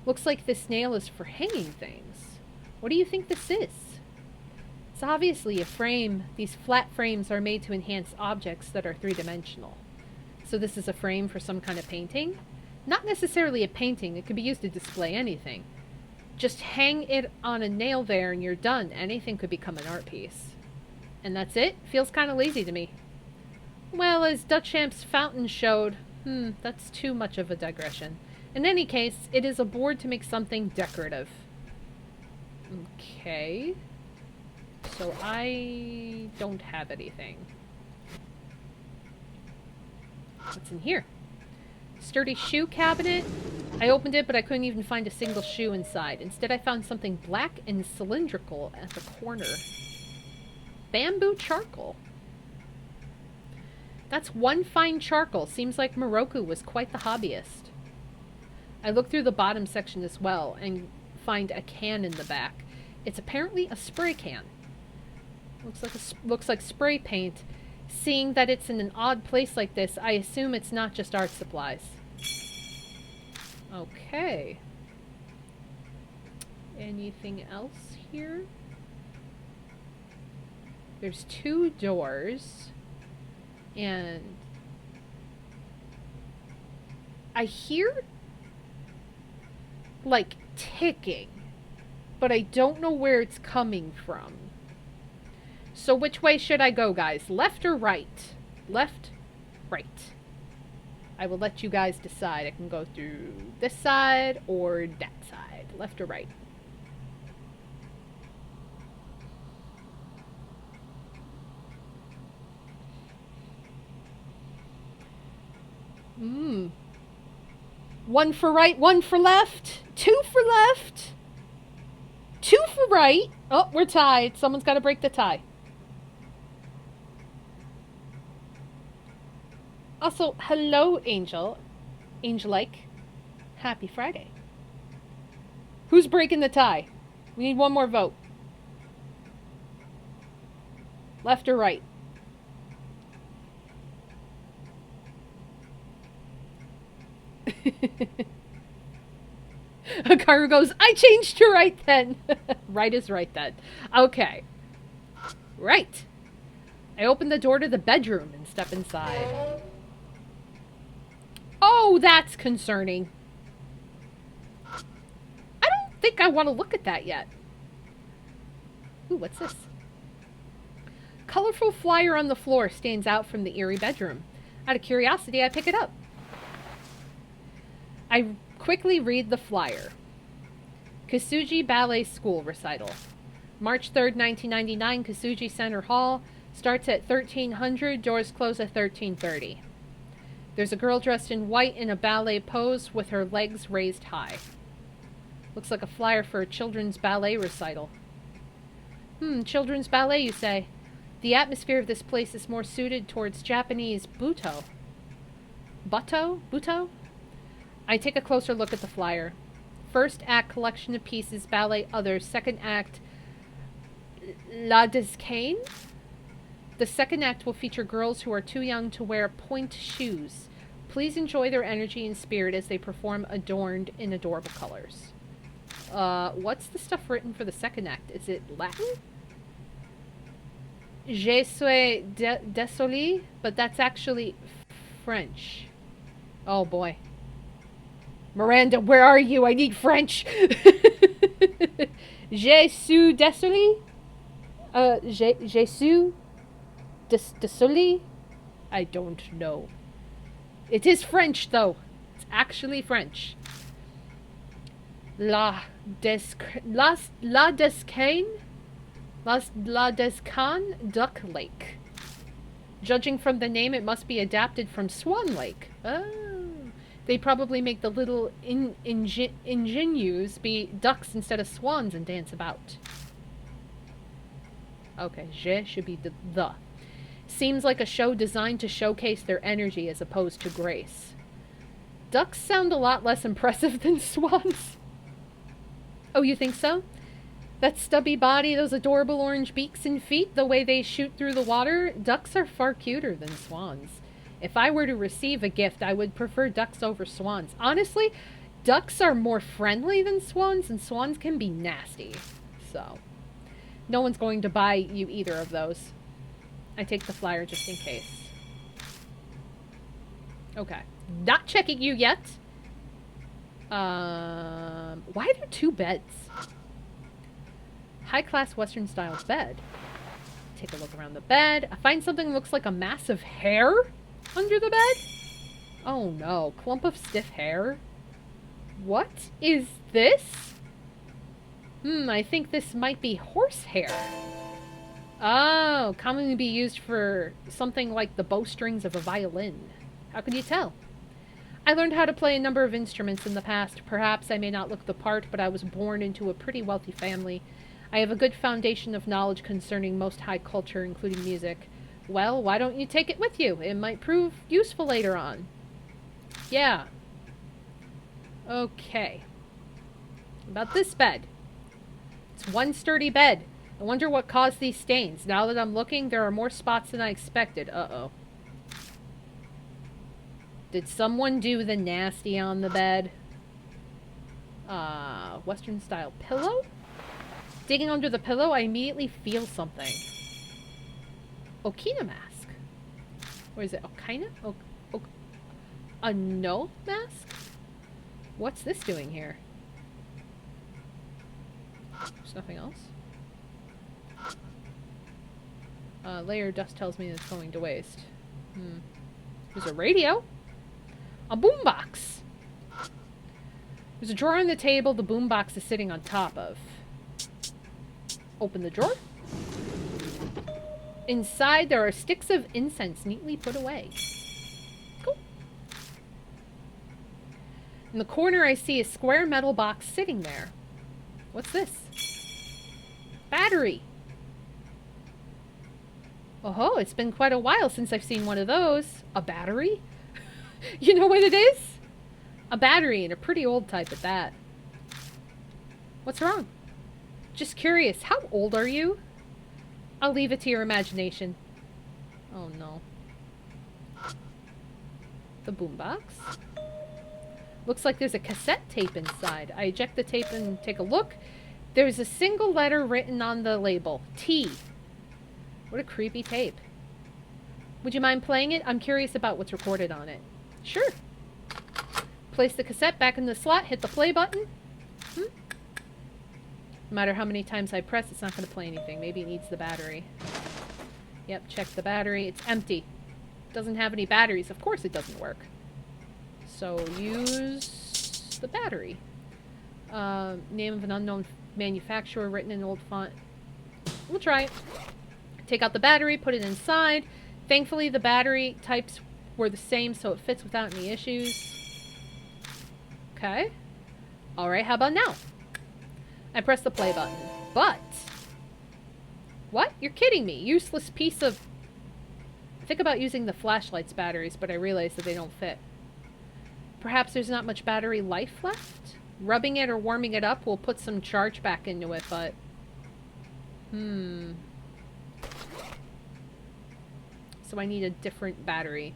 S1: Looks like this nail is for hanging things. What do you think this is? It's obviously a frame. These flat frames are made to enhance objects that are three-dimensional. So this is a frame for some kind of painting? Not necessarily a painting. It could be used to display anything. Just hang it on a nail there and you're done. Anything could become an art piece. And that's it? Feels kind of lazy to me. Well, as Duchamp's fountain showed, that's too much of a digression. In any case, it is a board to make something decorative. Okay. So I don't have anything. What's in here? Sturdy shoe cabinet. I opened it, but I couldn't even find a single shoe inside. Instead, I found something black and cylindrical at the corner. Bamboo charcoal. That's one fine charcoal. Seems like Moroku was quite the hobbyist. I look through the bottom section as well and find a can in the back. It's apparently a spray can. Looks like spray paint. Seeing that it's in an odd place like this, I assume it's not just art supplies. Okay. Anything else here? There's 2 doors. And I hear like ticking, but I don't know where it's coming from. So which way should I go, guys? Left or right? Left, right. I will let you guys decide. I can go through this side or that side. Left or right. One for right, one for left. 2 for left. 2 for right. Oh, we're tied. Someone's got to break the tie. Also, hello, Angel. Angel-like. Happy Friday. Who's breaking the tie? We need one more vote. Left or right? Hikaru goes, I changed to right then. Right is right then. Okay. Right. I open the door to the bedroom and step inside. Oh, that's concerning. I don't think I want to look at that yet. Ooh, what's this? Colorful flyer on the floor stands out from the eerie bedroom. Out of curiosity, I pick it up. I quickly read the flyer. Kasuji Ballet School Recital. March 3rd, 1999, Kasuji Center Hall. Starts at 1300, doors close at 1330. There's a girl dressed in white in a ballet pose with her legs raised high. Looks like a flyer for a children's ballet recital. Children's ballet, you say? The atmosphere of this place is more suited towards Japanese buto. Buto? I take a closer look at the flyer. First act, collection of pieces, ballet, others. Second act, La Descaine? The second act will feature girls who are too young to wear pointe shoes. Please enjoy their energy and spirit as they perform adorned in adorable colors. What's the stuff written for the second act? Is it Latin? Je suis désolé, but that's actually French. Oh boy. Miranda, where are you? I need French. Je suis désolé. Je suis désolé. I don't know. It is French, though. It's actually French. La Descaine? La Descan Duck Lake. Judging from the name, it must be adapted from Swan Lake. Oh. They probably make the little ingenues be ducks instead of swans and dance about. Okay, je should be the. Seems like a show designed to showcase their energy as opposed to grace. Ducks sound a lot less impressive than swans. Oh, you think so? That stubby body, those adorable orange beaks and feet, the way they shoot through the water, ducks are far cuter than swans. If I were to receive a gift, I would prefer ducks over swans. Honestly, ducks are more friendly than swans, and swans can be nasty. So, no one's going to buy you either of those. I take the flyer just in case. Okay. Not checking you yet. Why are there 2 beds? High-class Western-style bed. Take a look around the bed. I find something that looks like a mass of hair under the bed. Oh no, clump of stiff hair. What is this? I think this might be horsehair. Oh, commonly be used for something like the bowstrings of a violin. How can you tell? I learned how to play a number of instruments in the past. Perhaps I may not look the part, but I was born into a pretty wealthy family. I have a good foundation of knowledge concerning most high culture, including music. Well, why don't you take it with you? It might prove useful later on. Yeah. Okay. About this bed. It's one sturdy bed. I wonder what caused these stains. Now that I'm looking, there are more spots than I expected. Uh-oh. Did someone do the nasty on the bed? Western style pillow? Digging under the pillow, I immediately feel something. Okina mask. Or is it Okina? A no mask? What's this doing here? There's nothing else? Layer dust tells me it's going to waste. There's a radio. A boombox. There's a drawer on the table the boombox is sitting on top of. Open the drawer. Inside there are sticks of incense neatly put away. Cool. In the corner I see a square metal box sitting there. What's this? Battery. Oh, it's been quite a while since I've seen one of those. A battery? You know what it is? A battery, and a pretty old type at that. What's wrong? Just curious, how old are you? I'll leave it to your imagination. Oh no. The boombox. Looks like there's a cassette tape inside. I eject the tape and take a look. There's a single letter written on the label. T. What a creepy tape. Would you mind playing it? I'm curious about what's recorded on it. Sure. Place the cassette back in the slot, hit the play button. No matter how many times I press, it's not going to play anything. Maybe it needs the battery. Yep, check the battery. It's empty. Doesn't have any batteries. Of course it doesn't work. So use the battery. Name of an unknown manufacturer written in old font. We'll try it. Take out the battery, put it inside. Thankfully, the battery types were the same, so it fits without any issues. Okay. Alright, how about now? I press the play button. But... What? You're kidding me. Useless piece of... I think about using the flashlight's batteries, but I realize that they don't fit. Perhaps there's not much battery life left? Rubbing it or warming it up will put some charge back into it, but... So I need a different battery.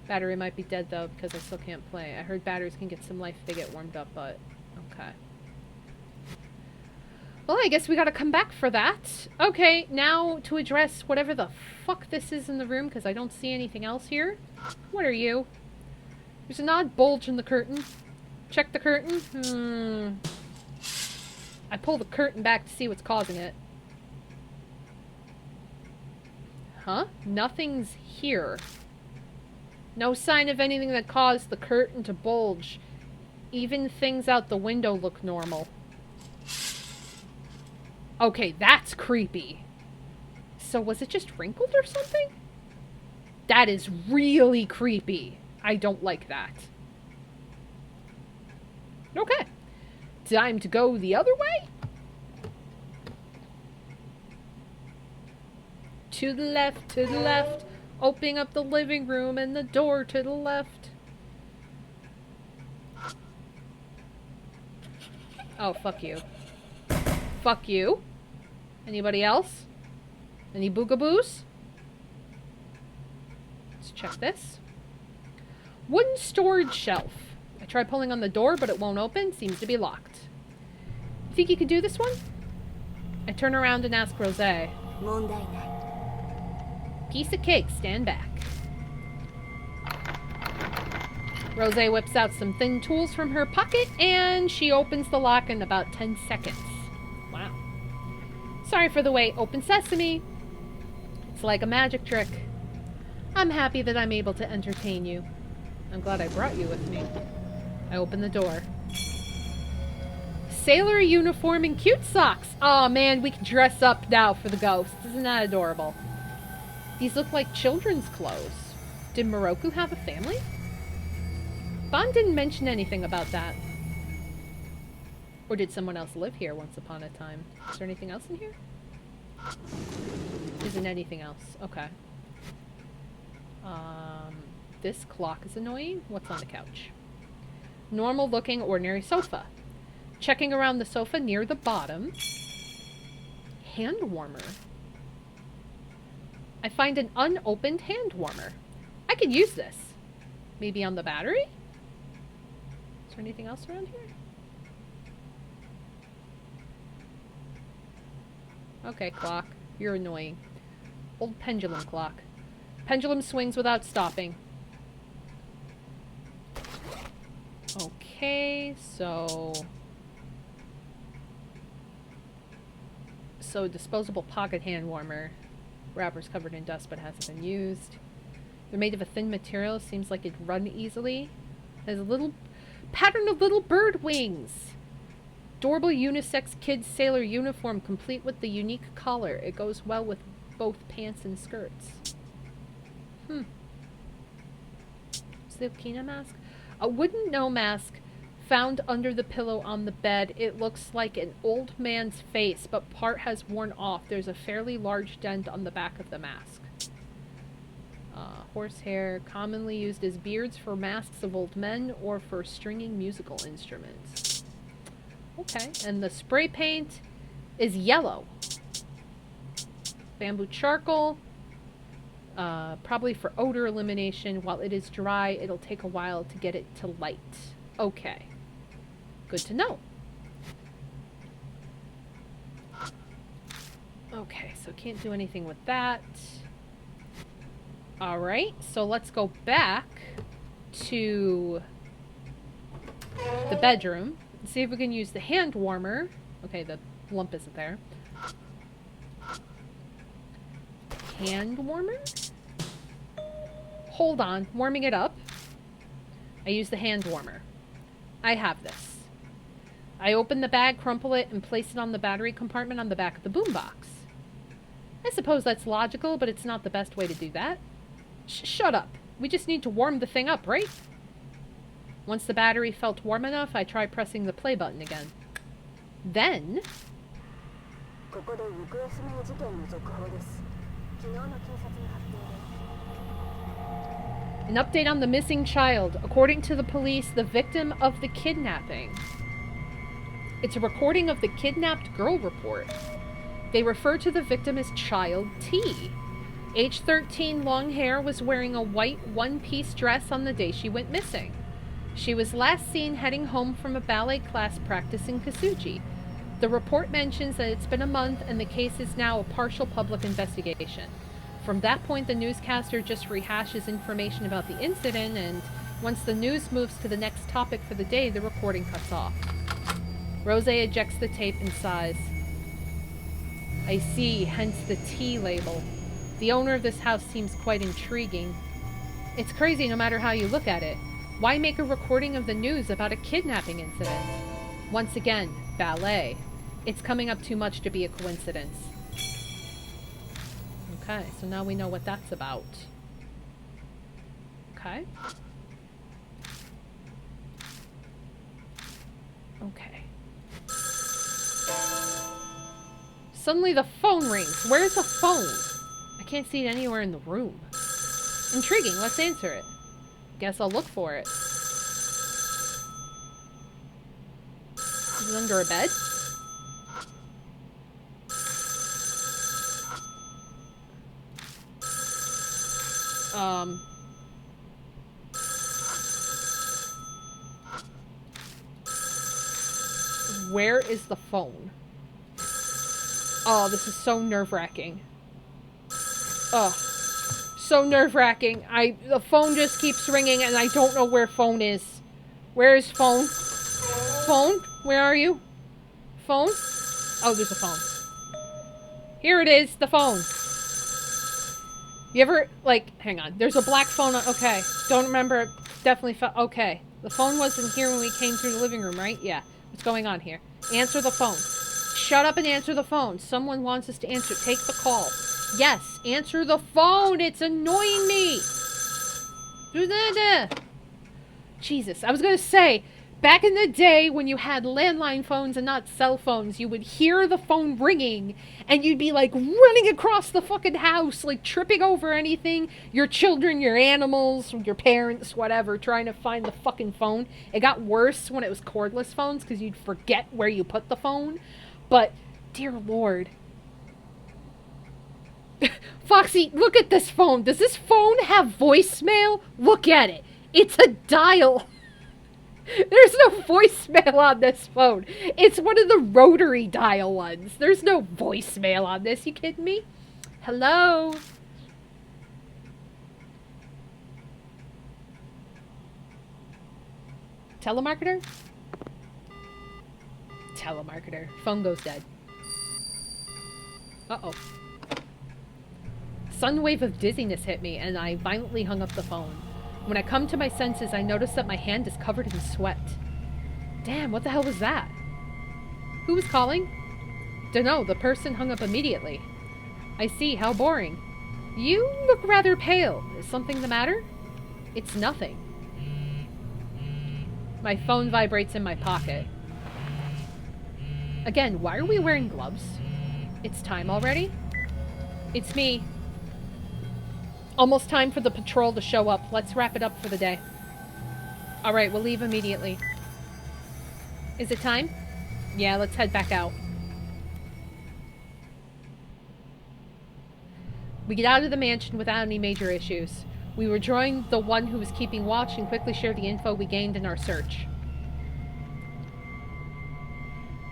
S1: Battery might be dead though, because I still can't play. I heard batteries can get some life if they get warmed up, but... Okay. Well, I guess we gotta come back for that. Okay, now to address whatever the fuck this is in the room, because I don't see anything else here. What are you? There's an odd bulge in the curtain. Check the curtain. I pull the curtain back to see what's causing it. Huh? Nothing's here. No sign of anything that caused the curtain to bulge. Even things out the window look normal. Okay, that's creepy. So was it just wrinkled or something? That is really creepy. I don't like that. Okay. Time to go the other way? To the left, to the left. Opening up the living room and the door to the left. Oh, fuck you. Fuck you. Anybody else? Any boogaboos? Let's check this. Wooden storage shelf. I tried pulling on the door, but it won't open. Seems to be locked. You think you could do this one? I turn around and ask Rosé.
S2: 問題ない
S1: Piece of cake, stand back. Rosé whips out some thin tools from her pocket, and she opens the lock in about 10 seconds. Wow. Sorry for the wait. Open sesame. It's like a magic trick. I'm happy that I'm able to entertain you. I'm glad I brought you with me. I open the door. Sailor uniform and cute socks. Oh man, we can dress up now for the ghosts. Isn't that adorable? These look like children's clothes. Did Moroku have a family? Bond didn't mention anything about that. Or did someone else live here once upon a time? Is there anything else in here? Isn't anything else. Okay. This clock is annoying. What's on the couch? Normal looking ordinary sofa. Checking around the sofa near the bottom. Hand warmer. I find an unopened hand warmer. I could use this. Maybe on the battery? Is there anything else around here? Okay, clock. You're annoying. Old pendulum clock. Pendulum swings without stopping. Okay, so disposable pocket hand warmer. Wrapper's covered in dust but hasn't been used. They're made of a thin material. Seems like it'd run easily. Has a little pattern of little bird wings. Adorable unisex kid sailor uniform complete with the unique collar. It goes well with both pants and skirts. Is the Okina mask? A wooden no mask found under the pillow on the bed. It looks like an old man's face, but part has worn off. There's a fairly large dent on the back of the mask. Horsehair, commonly used as beards for masks of old men or for stringing musical instruments. Okay, and the spray paint is yellow. Bamboo charcoal, probably for odor elimination. While it is dry, it'll take a while to get it to light. Okay. Good to know. Okay, so can't do anything with that. Alright, so let's go back to the bedroom and see if we can use the hand warmer. Okay, the lump isn't there. Hand warmer? Hold on, warming it up. I use the hand warmer. I have this. I open the bag, crumple it, and place it on the battery compartment on the back of the boombox. I suppose that's logical, but it's not the best way to do that. Shut up. We just need to warm the thing up, right? Once the battery felt warm enough, I try pressing the play button again. Then... an update on the missing child. According to the police, the victim of the kidnapping. It's a recording of the kidnapped girl report. They refer to the victim as Child T. Age 13, long hair, was wearing a white one-piece dress on the day she went missing. She was last seen heading home from a ballet class practice in Kasuji. The report mentions that it's been a month and the case is now a partial public investigation. From that point, the newscaster just rehashes information about the incident, and once the news moves to the next topic for the day, the recording cuts off. Rose ejects the tape and sighs. I see, hence the T label. The owner of this house seems quite intriguing. It's crazy no matter how you look at it. Why make a recording of the news about a kidnapping incident? Once again, ballet. It's coming up too much to be a coincidence. Okay, so now we know what that's about. Okay. Okay. Suddenly the phone rings. Where's the phone? I can't see it anywhere in the room. Intriguing, let's answer it. Guess I'll look for it. Is it under a bed? Where is the phone? Oh, this is so nerve-wracking. Ugh. So nerve-wracking. The phone just keeps ringing and I don't know where phone is. Where is phone? Phone? Where are you? Phone? Oh, there's a phone. Here it is, the phone. You ever, like, hang on. There's a black phone. Okay. Don't remember. Definitely okay. The phone wasn't here when we came through the living room, right? Yeah. What's going on here? Answer the phone. Shut up and answer the phone. Someone wants us to answer. Take the call. Yes. Answer the phone. It's annoying me. Jesus. I was going to say, back in the day when you had landline phones and not cell phones, you would hear the phone ringing and you'd be like running across the fucking house, like tripping over anything. Your children, your animals, your parents, whatever, trying to find the fucking phone. It got worse when it was cordless phones because you'd forget where you put the phone. But, dear Lord. Foxy, look at this phone. Does this phone have voicemail? Look at it. It's a dial. There's no voicemail on this phone. It's one of the rotary dial ones. There's no voicemail on this. You kidding me? Hello? Telemarketer? Telemarketer. Phone goes dead. Uh-oh. Sudden wave of dizziness hit me, and I violently hung up the phone. When I come to my senses, I notice that my hand is covered in sweat. Damn, what the hell was that? Who was calling? Dunno, the person hung up immediately. I see, how boring. You look rather pale. Is something the matter? It's nothing. My phone vibrates in my pocket. Again, why are we wearing gloves? It's time already? It's me. Almost time for the patrol to show up. Let's wrap it up for the day. Alright, we'll leave immediately. Is it time? Yeah, let's head back out. We get out of the mansion without any major issues. We rejoin the one who was keeping watch and quickly share the info we gained in our search.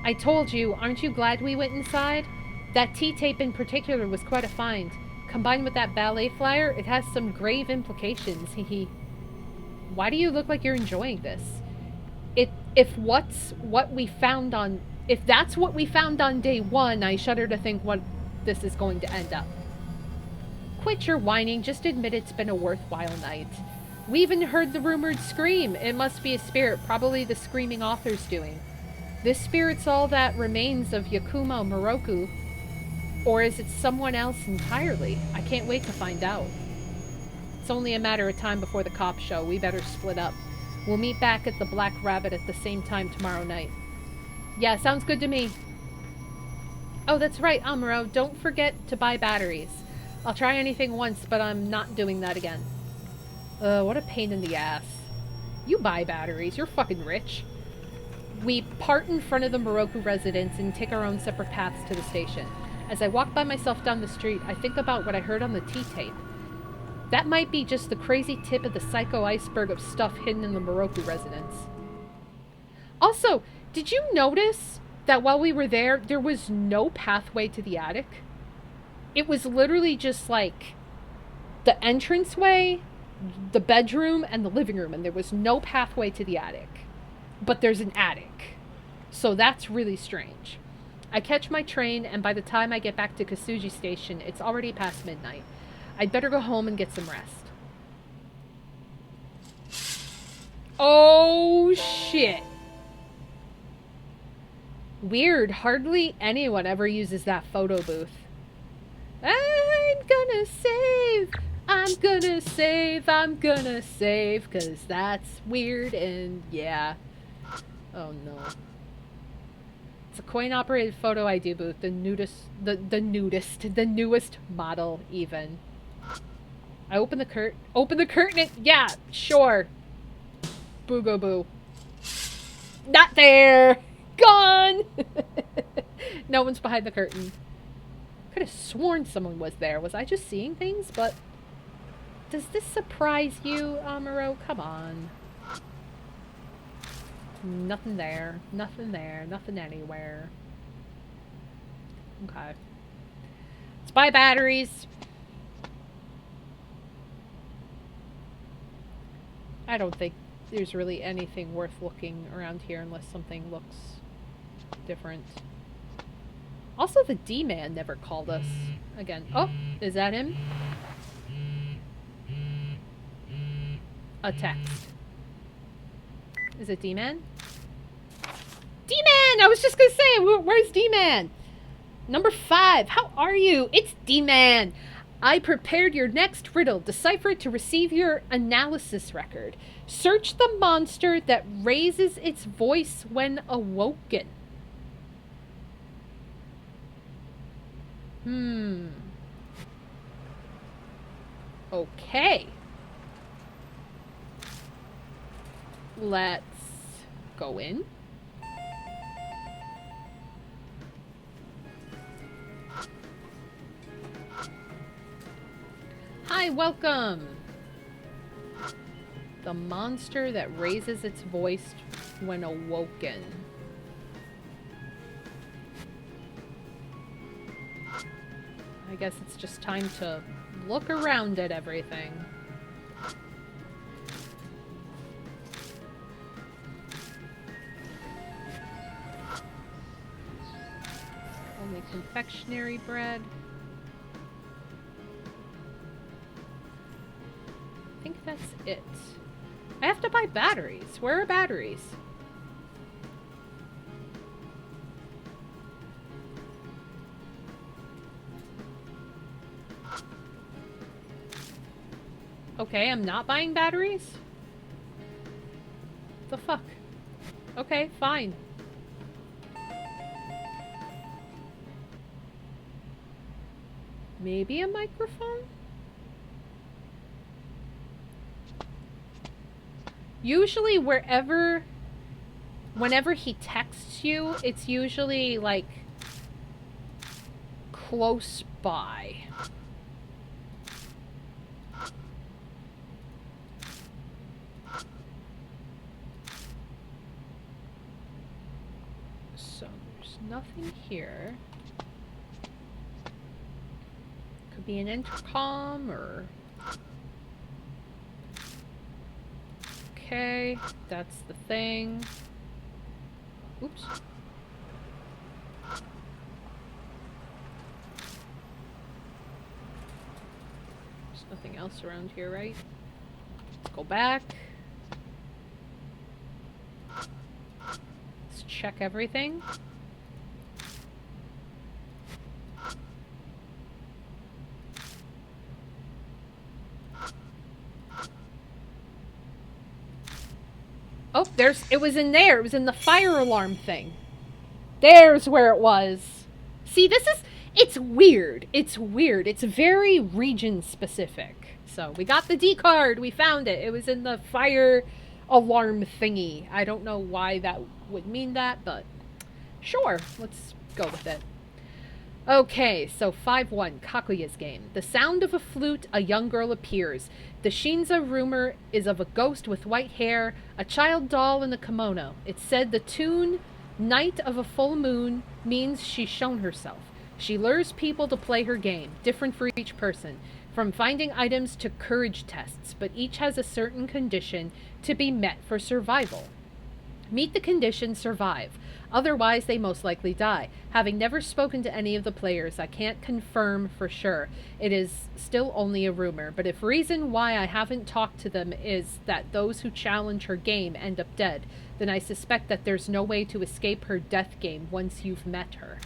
S1: I told you, aren't you glad we went inside? That T-tape in particular was quite a find. Combined with that ballet flyer, it has some grave implications, hehe. Why do you look like you're enjoying this? If that's what we found on day one, I shudder to think what this is going to end up. Quit your whining, just admit it's been a worthwhile night. We even heard the rumored scream. It must be a spirit, probably the screaming author's doing. This spirit's all that remains of Yakumo Moroku. Or is it someone else entirely? I can't wait to find out. It's only a matter of time before the cops show. We better split up. We'll meet back at the Black Rabbit at the same time tomorrow night. Yeah, sounds good to me. Oh, that's right, Amuro. Don't forget to buy batteries. I'll try anything once, but I'm not doing that again. What a pain in the ass. You buy batteries. You're fucking rich. We part in front of the Moroku residence and take our own separate paths to the station. As I walk by myself down the street, I think about what I heard on the T-tape. That might be just the crazy tip of the psycho iceberg of stuff hidden in the Moroku residence. Also, did you notice that while we were there was no pathway to the attic. It was literally just like the entranceway, the bedroom, and the living room, and there was no pathway to the attic. But there's an attic. So that's really strange. I catch my train, and by the time I get back to Kasuji Station, it's already past midnight. I'd better go home and get some rest. Oh, shit. Weird. Hardly anyone ever uses that photo booth. I'm gonna save. I'm gonna save. I'm gonna save. Because that's weird and yeah. Oh, no. It's a coin-operated photo ID booth. The newest model, even. I open the curtain and... Yeah, sure. Boo-go-boo. Not there! Gone! No one's behind the curtain. Could have sworn someone was there. Was I just seeing things? But... Does this surprise you, Amuro? Come on. Nothing there. Nothing there. Nothing anywhere. Okay. Let's buy batteries. I don't think there's really anything worth looking around here unless something looks different. Also, the D-Man never called us again. Oh, is that him? A text. Is it D-Man? D-Man! I was just gonna say, where's D-Man? Number 5, how are you? It's D-Man. I prepared your next riddle. Decipher it to receive your analysis record. Search the monster that raises its voice when awoken. Okay. Let's go in. Hi, welcome. The monster that raises its voice when awoken. I guess it's just time to look around at everything. Only confectionery bread. I think that's it. I have to buy batteries. Where are batteries? Okay, I'm not buying batteries? The fuck? Okay, fine. Maybe a microphone? Usually whenever he texts you, it's usually like close by. So there's nothing here. Could be an intercom or... Okay, that's the thing. Oops. There's nothing else around here, right? Let's go back. Let's check everything. Oh, it was in there. It was in the fire alarm thing. There's where it was. See, it's weird. It's weird. It's very region specific. So we got the D card. We found it. It was in the fire alarm thingy. I don't know why that would mean that, but sure. Let's go with it. Okay, so 5-1, Kakuya's game. The sound of a flute, a young girl appears. The Shinza rumor is of a ghost with white hair, a child doll in a kimono. It said the tune Night of a full moon means she's shown herself. She lures people to play her game, different for each person, from finding items to courage tests, but each has a certain condition to be met for survival. Meet the condition, survive. Otherwise, they most likely die. Having never spoken to any of the players, I can't confirm for sure. It is still only a rumor, but if reason why I haven't talked to them is that those who challenge her game end up dead, then I suspect that there's no way to escape her death game once you've met her.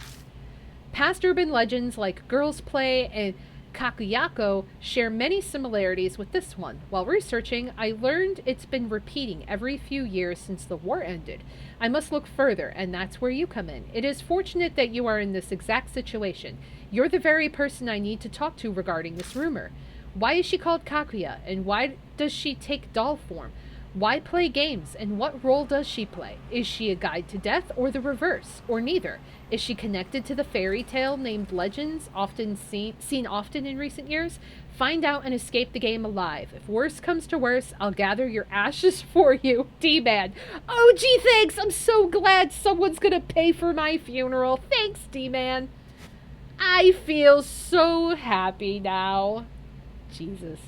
S1: Past urban legends like Girls Play and Kakuyako share many similarities with this one. While researching, I learned it's been repeating every few years since the war ended. I must look further, and that's where you come in. It is fortunate that you are in this exact situation. You're the very person I need to talk to regarding this rumor. Why is she called Kakuya, and why does she take doll form? Why play games, and what role does she play? Is she a guide to death, or the reverse, or neither? Is she connected to the fairy tale named Legends, often seen often in recent years? Find out and escape the game alive. If worse comes to worse, I'll gather your ashes for you. D-Man. Oh, gee, thanks! I'm so glad someone's gonna pay for my funeral. Thanks, D-Man. I feel so happy now. Jesus.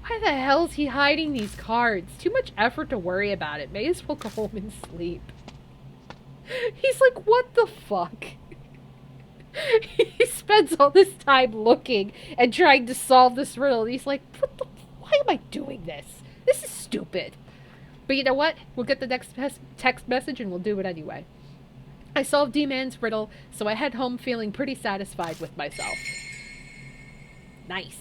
S1: Why the hell is he hiding these cards? Too much effort to worry about it. May as well go home and sleep. He's like, what the fuck? He spends all this time looking and trying to solve this riddle. He's like, why am I doing this? This is stupid. But you know what? We'll get the next text message and we'll do it anyway. I solved D-Man's riddle, so I head home feeling pretty satisfied with myself. Nice.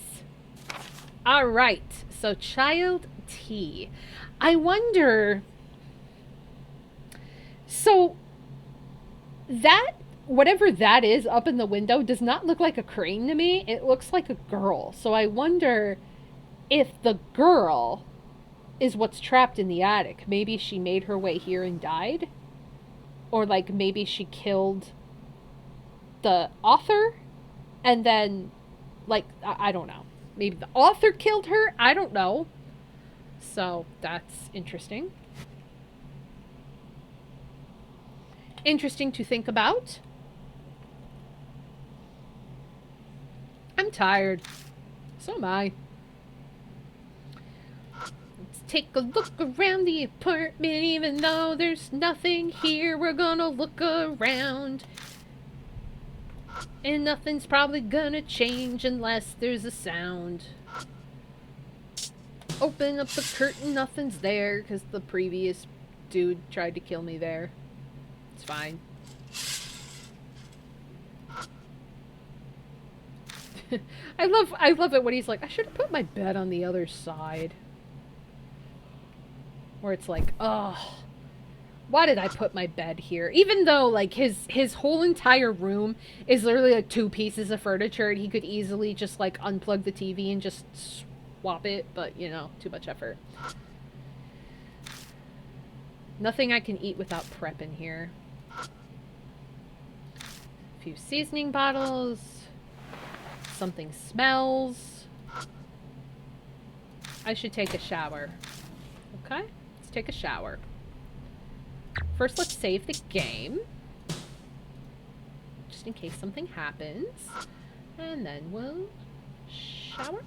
S1: All right, so Child T. I wonder... So, that, whatever that is up in the window, does not look like a crane to me. It looks like a girl. So I wonder if the girl is what's trapped in the attic. Maybe she made her way here and died? Or, like, maybe she killed the author and then, like, I don't know. Maybe the author killed her? I don't know. So, that's interesting. Interesting to think about. I'm tired. So am I. Let's take a look around the apartment. Even though there's nothing here, we're gonna look around. And nothing's probably gonna change unless there's a sound. Open up the curtain, nothing's there, because the previous dude tried to kill me there. It's fine. I love it when he's like, I should have put my bed on the other side. Where it's like, oh, why did I put my bed here? Even though, like, his whole entire room is literally like 2 pieces of furniture, and he could easily just, like, unplug the TV and just swap it, but, you know, too much effort. Nothing I can eat without prep in here. A few seasoning bottles. Something smells. I should take a shower. Okay, let's take a shower. First, let's save the game. Just in case something happens. And then we'll shower.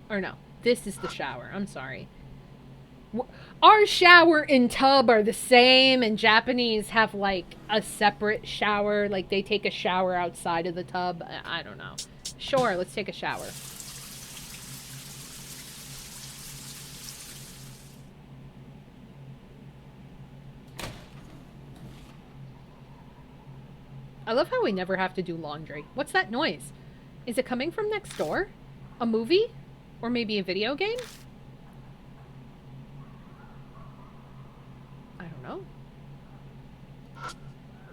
S1: Or no, this is the shower. I'm sorry. Our shower and tub are the same, and Japanese have, like, a separate shower. Like, they take a shower outside of the tub. I don't know. Sure, let's take a shower. I love how we never have to do laundry. What's that noise? Is it coming from next door? A movie? Or maybe a video game? I don't know.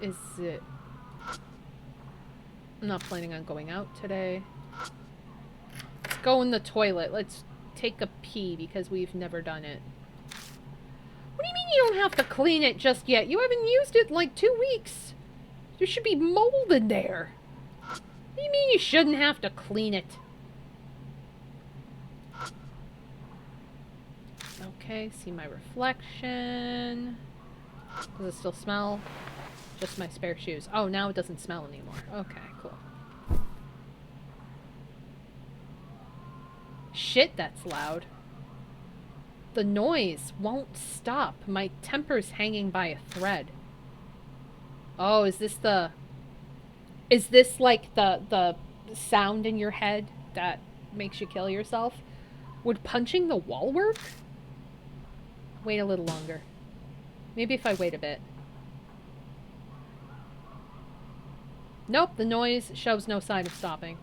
S1: Is it... I'm not planning on going out today. Let's go in the toilet. Let's take a pee because we've never done it. What do you mean you don't have to clean it just yet? You haven't used it in like 2 weeks. There should be mold in there. What do you mean you shouldn't have to clean it? Okay, see my reflection. Does it still smell? Just my spare shoes. Oh, now it doesn't smell anymore. Okay, cool. Shit, that's loud. The noise won't stop. My temper's hanging by a thread. Oh, is this the... Is this like the sound in your head that makes you kill yourself? Would punching the wall work? Wait a little longer. Maybe if I wait a bit. Nope, the noise shows no sign of stopping.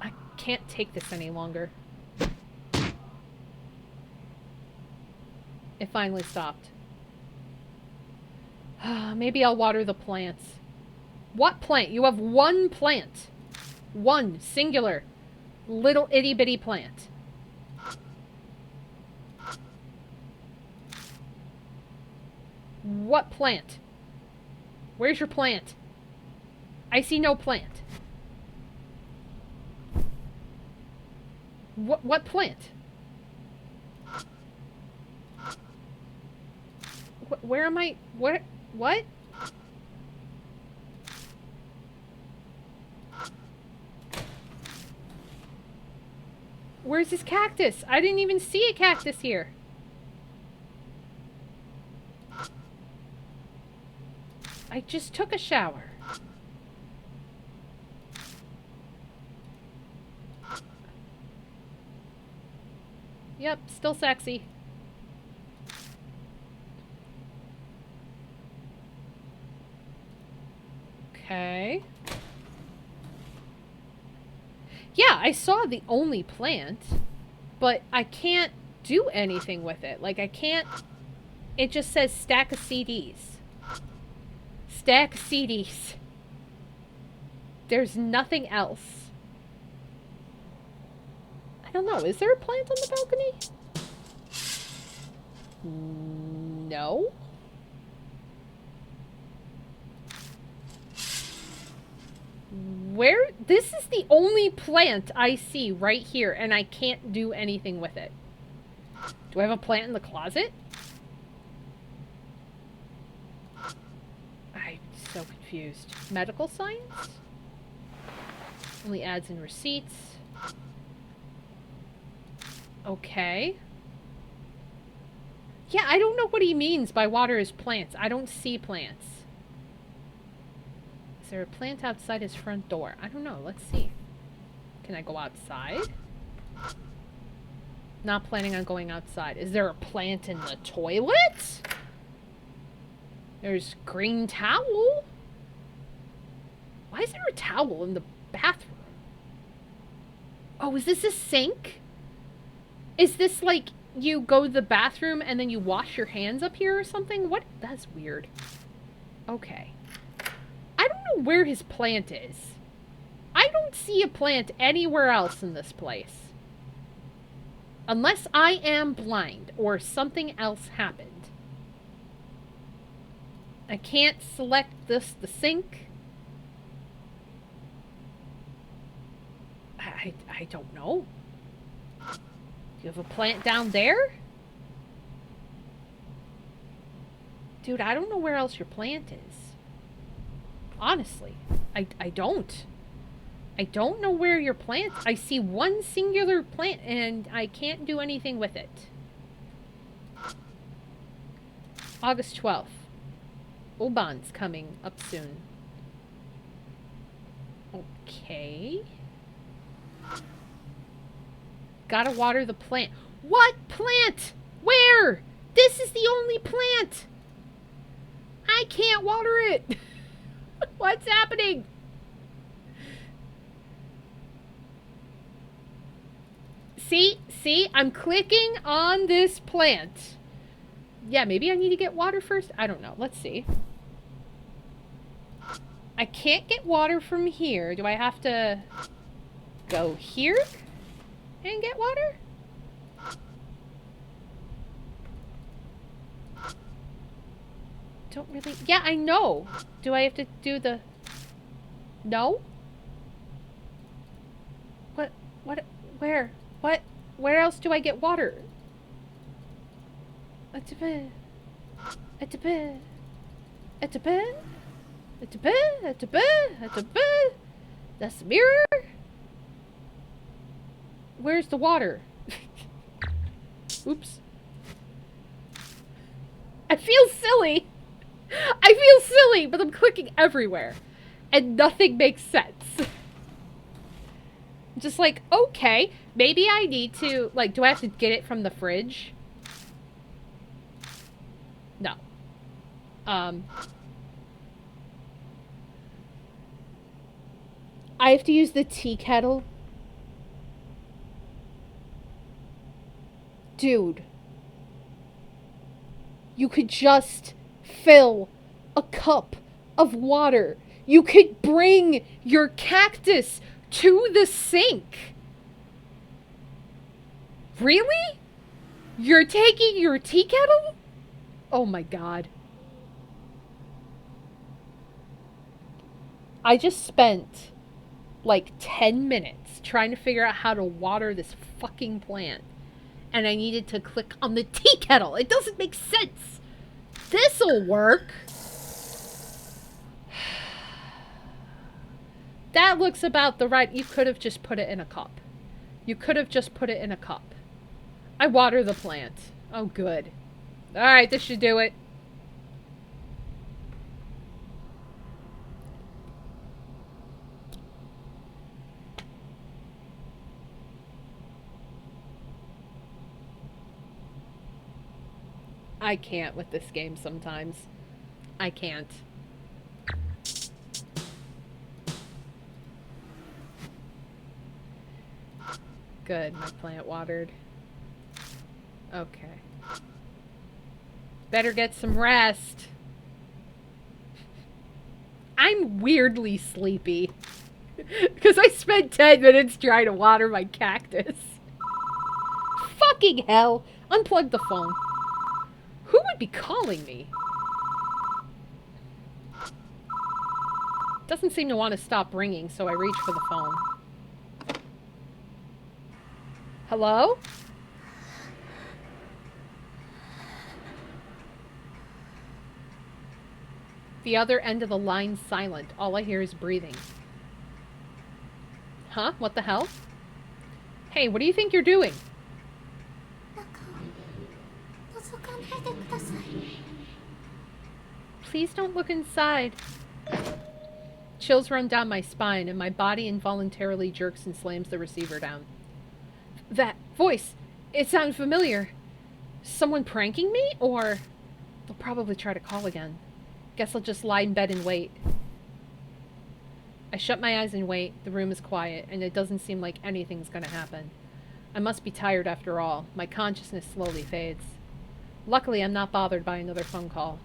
S1: I can't take this any longer. It finally stopped. Maybe I'll water the plants. What plant? You have one plant. One singular little itty bitty plant. What plant? Where's your plant? I see no plant. What plant? Where am I? Where? What? Where's this cactus? I didn't even see a cactus here. I just took a shower. Yep, still sexy. Okay. Yeah, I saw the only plant, but I can't do anything with it. Like, I can't... It just says stack of CDs. Stack of CDs. There's nothing else. I don't know. Is there a plant on the balcony? No. Where? This is the only plant I see right here, and I can't do anything with it. Do I have a plant in the closet? I'm so confused. Medical science? Only ads and receipts. Okay. Yeah, I don't know what he means by water is plants. I don't see plants. Is there a plant outside his front door? I don't know. Let's see. Can I go outside? Not planning on going outside. Is there a plant in the toilet? There's green towel. Why is there a towel in the bathroom? Oh, is this a sink? Is this like you go to the bathroom and then you wash your hands up here or something? What? That's weird. Okay. I don't know where his plant is. I don't see a plant anywhere else in this place. Unless I am blind or something else happened. I can't select the sink. I don't know. Do you have a plant down there? Dude, I don't know where else your plant is. Honestly, I don't. I don't know where your plant... I see one singular plant and I can't do anything with it. August 12th. Oban's coming up soon. Okay. Gotta water the plant. What plant? Where? This is the only plant. I can't water it. What's happening? See, I'm clicking on this plant. Yeah, maybe I need to get water first. I don't know. Let's see. I can't get water from here. Do I have to go here and get water? Don't really... Yeah, I know. Do I have to do the... No? What? Where? What? Where else do I get water? I It's a bit. It's a bit. It's a bit. It's a bit. It's a bit. That's the mirror. Where's the water? Oops. I feel silly. I feel silly, but I'm clicking everywhere. And nothing makes sense. Just like, okay, maybe I need to, like, do I have to get it from the fridge? No. I have to use the tea kettle. Dude. You could just fill a cup of water. You could bring your cactus to the sink. Really? You're taking your tea kettle? Oh my god. I just spent like 10 minutes trying to figure out how to water this fucking plant. And I needed to click on the tea kettle. It doesn't make sense. This'll work. That looks about the right. You could have just put it in a cup. You could have just put it in a cup. I water the plant. Oh, good. Alright, this should do it. I can't with this game sometimes. I can't. Good, my plant watered. Okay. Better get some rest. I'm weirdly sleepy. Because I spent 10 minutes trying to water my cactus. Fucking hell. Unplug the phone. Who would be calling me? Doesn't seem to want to stop ringing, so I reach for the phone. Hello? The other end of the line's silent. All I hear is breathing. Huh? What the hell? Hey, what do you think you're doing? Please don't look inside. Chills run down my spine, and my body involuntarily jerks and slams the receiver down. That voice, it sounded familiar. Someone pranking me? Or they'll probably try to call again. Guess I'll just lie in bed and wait. I shut my eyes and wait. The room is quiet, and it doesn't seem like anything's gonna happen. I must be tired after all. My consciousness slowly fades. Luckily, I'm not bothered by another phone call.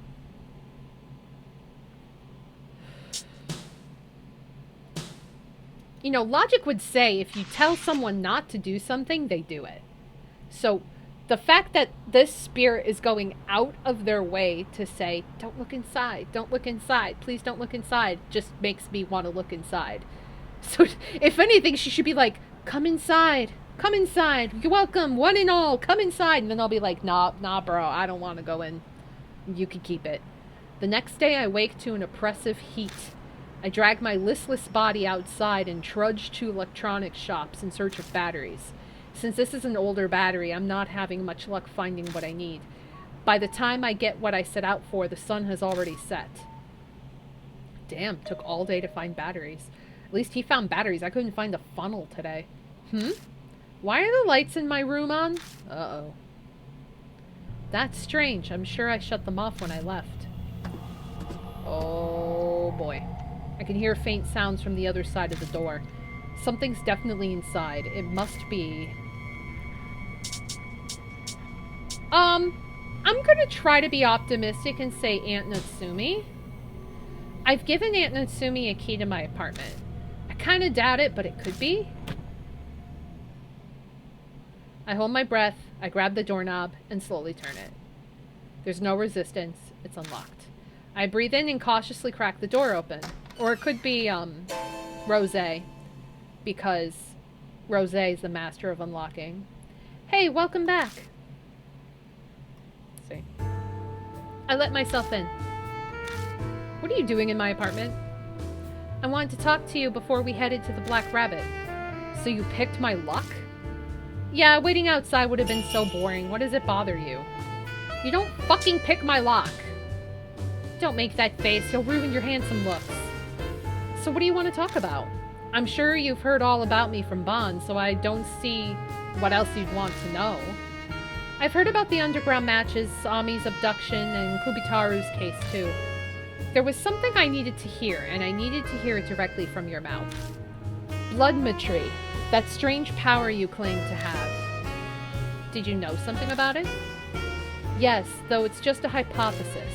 S1: You know, logic would say if you tell someone not to do something, they do it. So the fact that this spirit is going out of their way to say, don't look inside, don't look inside, please don't look inside, just makes me want to look inside. So if anything, she should be like, come inside, you're welcome, one and all, come inside. And then I'll be like, nah bro, I don't want to go in. You can keep it. The next day I wake to an oppressive heat. I drag my listless body outside and trudge to electronics shops in search of batteries. Since this is an older battery, I'm not having much luck finding what I need. By the time I get what I set out for, the sun has already set. Damn, took all day to find batteries. At least he found batteries. I couldn't find a funnel today. Why are the lights in my room on? Uh-oh. That's strange. I'm sure I shut them off when I left. Oh boy. I can hear faint sounds from the other side of the door. Something's definitely inside. It must be... I'm gonna try to be optimistic and say Aunt Natsumi. I've given Aunt Natsumi a key to my apartment. I kinda doubt it, but it could be. I hold my breath, I grab the doorknob, and slowly turn it. There's no resistance. It's unlocked. I breathe in and cautiously crack the door open. Or it could be, Rosé. Because Rosé is the master of unlocking. Hey, welcome back. Let's see. I let myself in. What are you doing in my apartment? I wanted to talk to you before we headed to the Black Rabbit. So you picked my luck? Yeah, waiting outside would have been so boring. What does it bother you? You don't fucking pick my lock. Don't make that face. You'll ruin your handsome looks. So what do you want to talk about? I'm sure you've heard all about me from Bond, so I don't see what else you'd want to know. I've heard about the underground matches, Ami's abduction, and Kubitaru's case too. There was something I needed to hear, and I needed to hear it directly from your mouth. Bloodmetry, that strange power you claim to have. Did you know something about it? Yes, though it's just a hypothesis.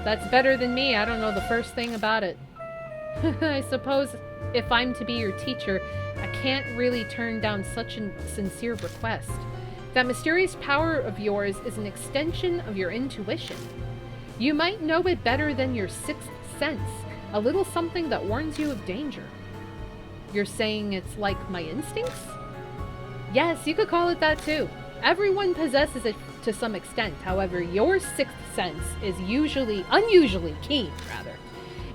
S1: That's better than me. I don't know the first thing about it. I suppose if I'm to be your teacher, I can't really turn down such a sincere request. That mysterious power of yours is an extension of your intuition. You might know it better than your sixth sense, a little something that warns you of danger. You're saying it's like my instincts? Yes, you could call it that too. Everyone possesses it to some extent. However, your sixth sense is unusually keen, rather.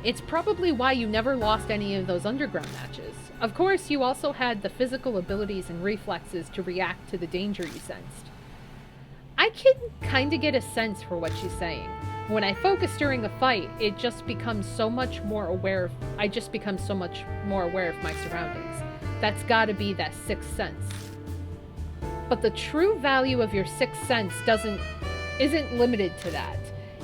S1: It's probably why you never lost any of those underground matches. Of course, you also had the physical abilities and reflexes to react to the danger you sensed. I can kinda get a sense for what she's saying. When I focus during a fight, I just become so much more aware of my surroundings. That's gotta be that sixth sense. But the true value of your sixth sense isn't limited to that.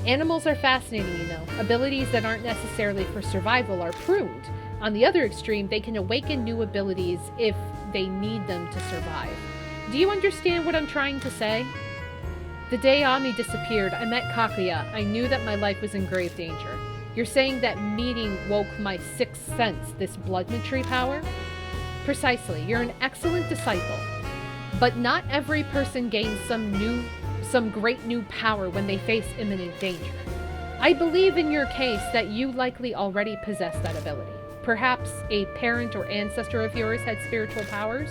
S1: Animals are fascinating, you know. Abilities that aren't necessarily for survival are pruned. On the other extreme, they can awaken new abilities if they need them to survive. Do you understand what I'm trying to say? The day Ami disappeared, I met Kakuya. I knew that my life was in grave danger. You're saying that meeting woke my sixth sense, this bloodmetry power? Precisely. You're an excellent disciple. But not every person gains some great new power when they face imminent danger. I believe in your case that you likely already possess that ability. Perhaps a parent or ancestor of yours had spiritual powers?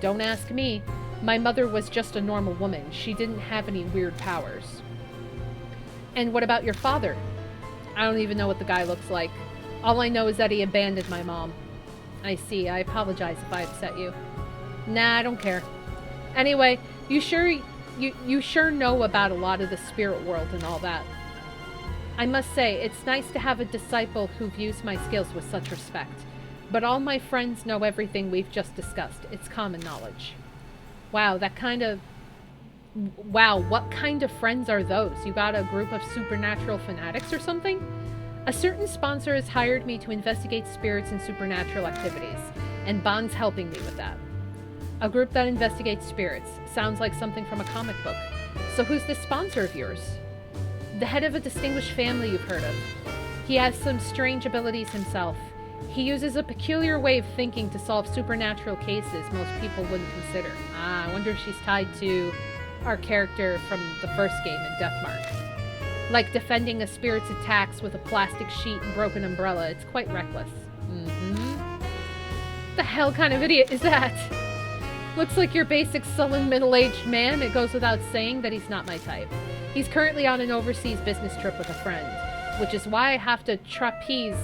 S1: Don't ask me. My mother was just a normal woman. She didn't have any weird powers. And what about your father? I don't even know what the guy looks like. All I know is that he abandoned my mom. I see. I apologize if I upset you. Nah, I don't care. Anyway, you sure know about a lot of the spirit world and all that. I must say, it's nice to have a disciple who views my skills with such respect. But all my friends know everything we've just discussed. It's common knowledge. Wow, what kind of friends are those? You got a group of supernatural fanatics or something? A certain sponsor has hired me to investigate spirits and supernatural activities, and Bond's helping me with that. A group that investigates spirits. Sounds like something from a comic book. So who's the sponsor of yours? The head of a distinguished family you've heard of. He has some strange abilities himself. He uses a peculiar way of thinking to solve supernatural cases most people wouldn't consider. I wonder if she's tied to our character from the first game in Deathmark. Like defending a spirit's attacks with a plastic sheet and broken umbrella. It's quite reckless. The hell kind of idiot is that? Looks like your basic sullen middle-aged man. It goes without saying that he's not my type. He's currently on an overseas business trip with a friend, which is why I have to trapeze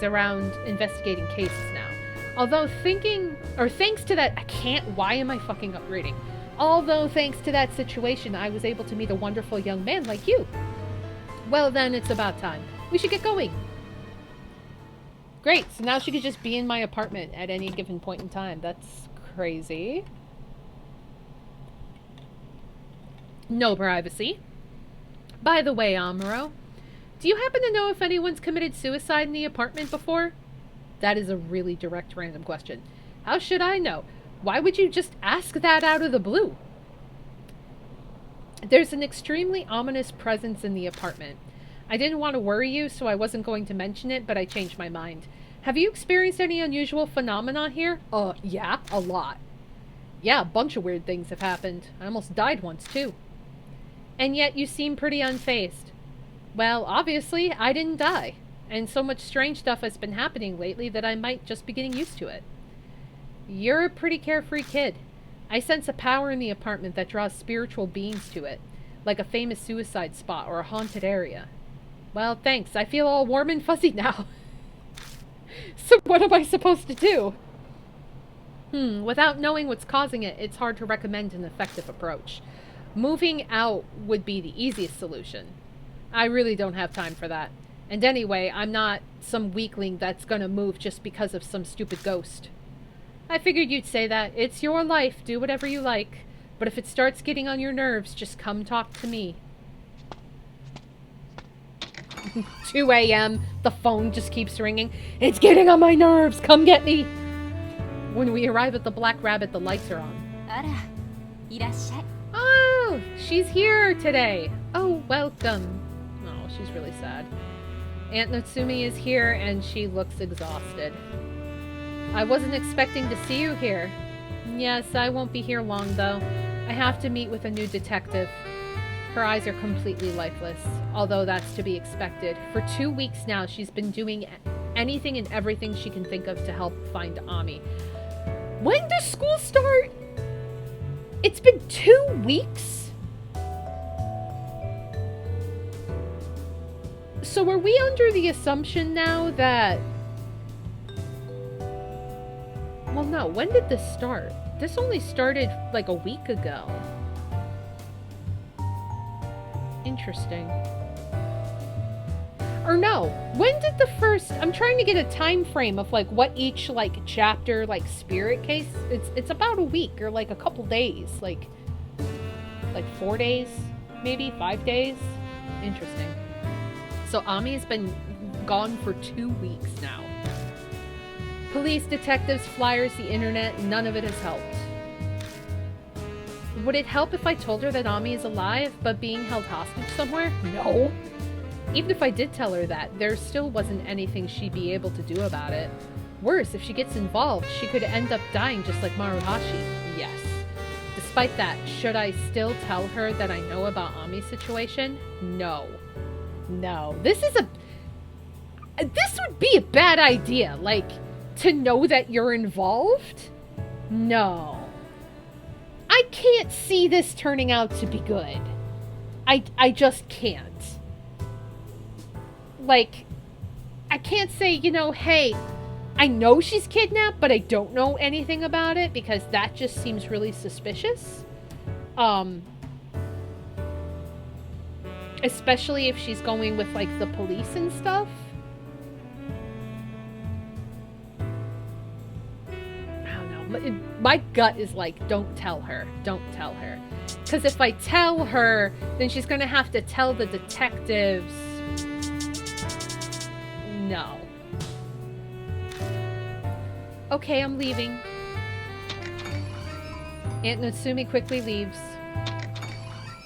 S1: around investigating cases now. Although thanks to that, why am I fucking up reading? Although thanks to that situation, I was able to meet a wonderful young man like you. Well then, it's about time. We should get going. Great, so now she could just be in my apartment at any given point in time. That's crazy. No privacy. By the way, Amuro, do you happen to know if anyone's committed suicide in the apartment before? That is a really direct random question. How should I know? Why would you just ask that out of the blue? There's an extremely ominous presence in the apartment. I didn't want to worry you, so I wasn't going to mention it, but I changed my mind. Have you experienced any unusual phenomena here? Yeah, a lot. Yeah, a bunch of weird things have happened. I almost died once, too. And yet you seem pretty unfazed. Well, obviously, I didn't die. And so much strange stuff has been happening lately that I might just be getting used to it. You're a pretty carefree kid. I sense a power in the apartment that draws spiritual beings to it. like a famous suicide spot or a haunted area. Well, thanks. I feel all warm and fuzzy now. So what am I supposed to do? Without knowing what's causing it, it's hard to recommend an effective approach. Moving out would be the easiest solution. I really don't have time for that. And anyway, I'm not some weakling that's gonna move just because of some stupid ghost. I figured you'd say that. It's your life. Do whatever you like. But if it starts getting on your nerves, just come talk to me. 2 a.m. The phone just keeps ringing. It's getting on my nerves. Come get me. When we arrive at the Black Rabbit, the lights are on.
S2: あら、いらっしゃい。
S1: Oh, she's here today. Oh, welcome. Oh, she's really sad. Aunt Natsumi is here and she looks exhausted. I wasn't expecting to see you here. Yes, I won't be here long though. I have to meet with a new detective. Her eyes are completely lifeless, although that's to be expected. For 2 weeks now, she's been doing anything and everything she can think of to help find Ami. When does school start? It's been 2 weeks? So are we under the assumption now that... Well, no. When did this start? This only started like a week ago. Interesting. Or no. When did the first... I'm trying to get a time frame of like what each like chapter like spirit case... It's about a week or like a couple days. Like 4 days? Maybe 5 days? Interesting. So Ami has been gone for 2 weeks now. Police, detectives, flyers, the internet, none of it has helped. Would it help if I told her that Ami is alive, but being held hostage somewhere? No. Even if I did tell her that, there still wasn't anything she'd be able to do about it. Worse, if she gets involved, she could end up dying just like Maruhashi. Yes. Despite that, should I still tell her that I know about Ami's situation? No. No. This would be a bad idea. Like... to know that you're involved? No. I can't see this turning out to be good. I just can't. Like, I can't say, you know, hey, I know she's kidnapped, but I don't know anything about it, because that just seems really suspicious. Especially if she's going with, like, the police and stuff. My gut is like, don't tell her. Don't tell her. Because if I tell her, then she's going to have to tell the detectives. No. Okay, I'm leaving. Aunt Natsumi quickly leaves.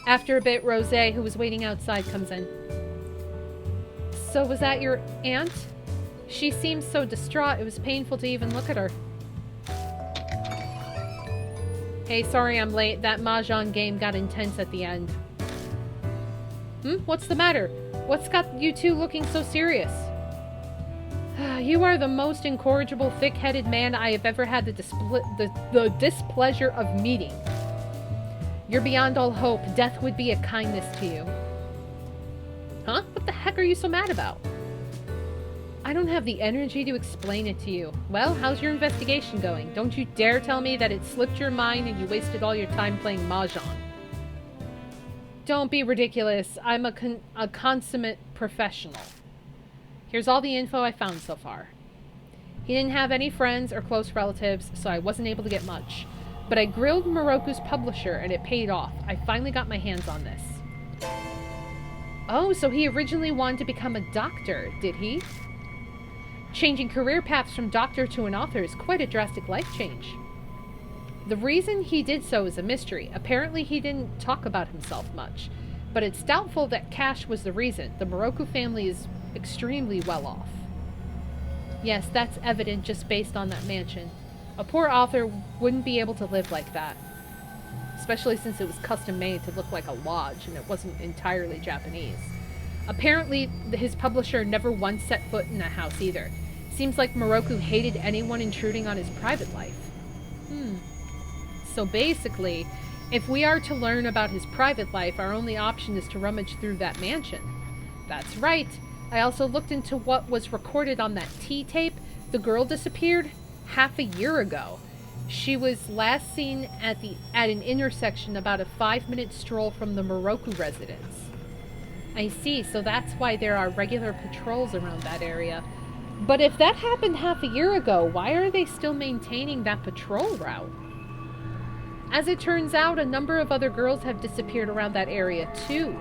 S1: After a bit, Rosé, who was waiting outside, comes in. So was that your aunt? She seemed so distraught, it was painful to even look at her. Hey, sorry I'm late. That Mahjong game got intense at the end. What's the matter? What's got you two looking so serious? You are the most incorrigible, thick-headed man I have ever had the displeasure of meeting. You're beyond all hope. Death would be a kindness to you. Huh? What the heck are you so mad about? I don't have the energy to explain it to you. Well, how's your investigation going? Don't you dare tell me that it slipped your mind and you wasted all your time playing Mahjong. Don't be ridiculous. I'm a consummate professional. Here's all the info I found so far. He didn't have any friends or close relatives, so I wasn't able to get much. But I grilled Moroku's publisher and it paid off. I finally got my hands on this. Oh, so he originally wanted to become a doctor, did he? Changing career paths from doctor to an author is quite a drastic life change. The reason he did so is a mystery. Apparently he didn't talk about himself much, but it's doubtful that cash was the reason. The Moroku family is extremely well off. Yes, that's evident just based on that mansion. A poor author wouldn't be able to live like that, especially since it was custom made to look like a lodge and it wasn't entirely Japanese. Apparently, his publisher never once set foot in that house either. Seems like Moroku hated anyone intruding on his private life. So basically, If we are to learn about his private life, our only option is to rummage through that mansion. That's right. I also looked into what was recorded on that T-tape. The girl disappeared half a year ago. She was last seen at an intersection about a 5-minute stroll from the Moroku residence. I see, so that's why there are regular patrols around that area. But if that happened half a year ago, why are they still maintaining that patrol route? As it turns out, a number of other girls have disappeared around that area too.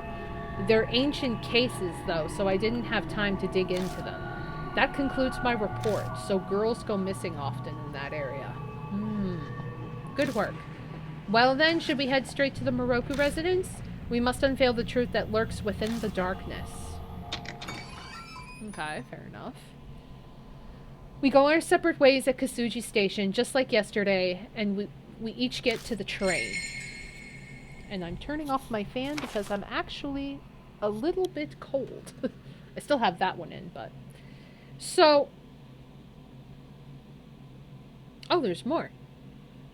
S1: They're ancient cases though, so I didn't have time to dig into them. That concludes my report, so girls go missing often in that area. Good work. Well then, should we head straight to the Moroku residence? We must unveil the truth that lurks within the darkness. Okay, fair enough. We go our separate ways at Kasuji Station, just like yesterday, and we each get to the train. And I'm turning off my fan because I'm actually a little bit cold. I still have that one in, but... So... Oh, there's more.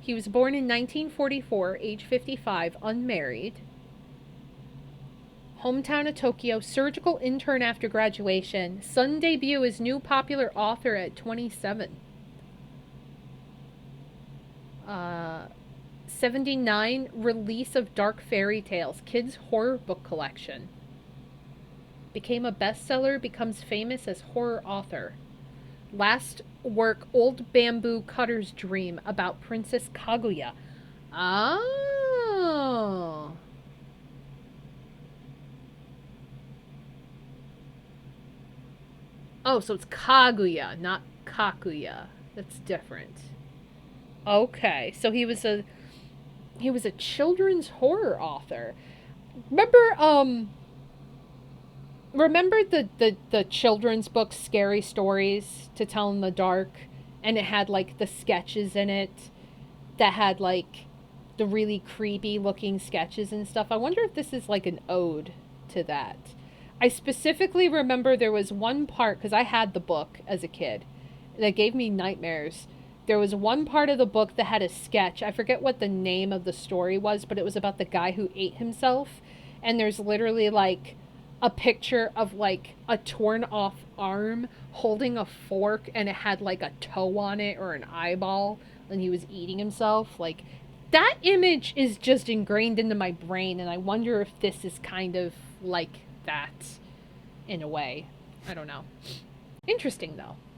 S1: He was born in 1944, age 55, unmarried. Hometown of Tokyo, surgical intern after graduation. Sudden debut as new popular author at 27. 79, release of Dark Fairy Tales, kids' horror book collection. Became a bestseller, becomes famous as horror author. Last work, Old Bamboo Cutter's Dream, about Princess Kaguya. Oh. Oh, so it's Kaguya, not Kakuya. That's different. Okay, so he was a children's horror author. Remember the children's book Scary Stories to Tell in the Dark, and it had like the sketches in it that had like the really creepy looking sketches and stuff. I wonder if this is like an ode to that. I specifically remember there was one part, because I had the book as a kid, that gave me nightmares. There was one part of the book that had a sketch. I forget what the name of the story was, but it was about the guy who ate himself. And there's literally like a picture of like a torn off arm holding a fork, and it had like a toe on it or an eyeball, and he was eating himself. Like, that image is just ingrained into my brain, and I wonder if this is kind of like that in a way. I don't know. Interesting though.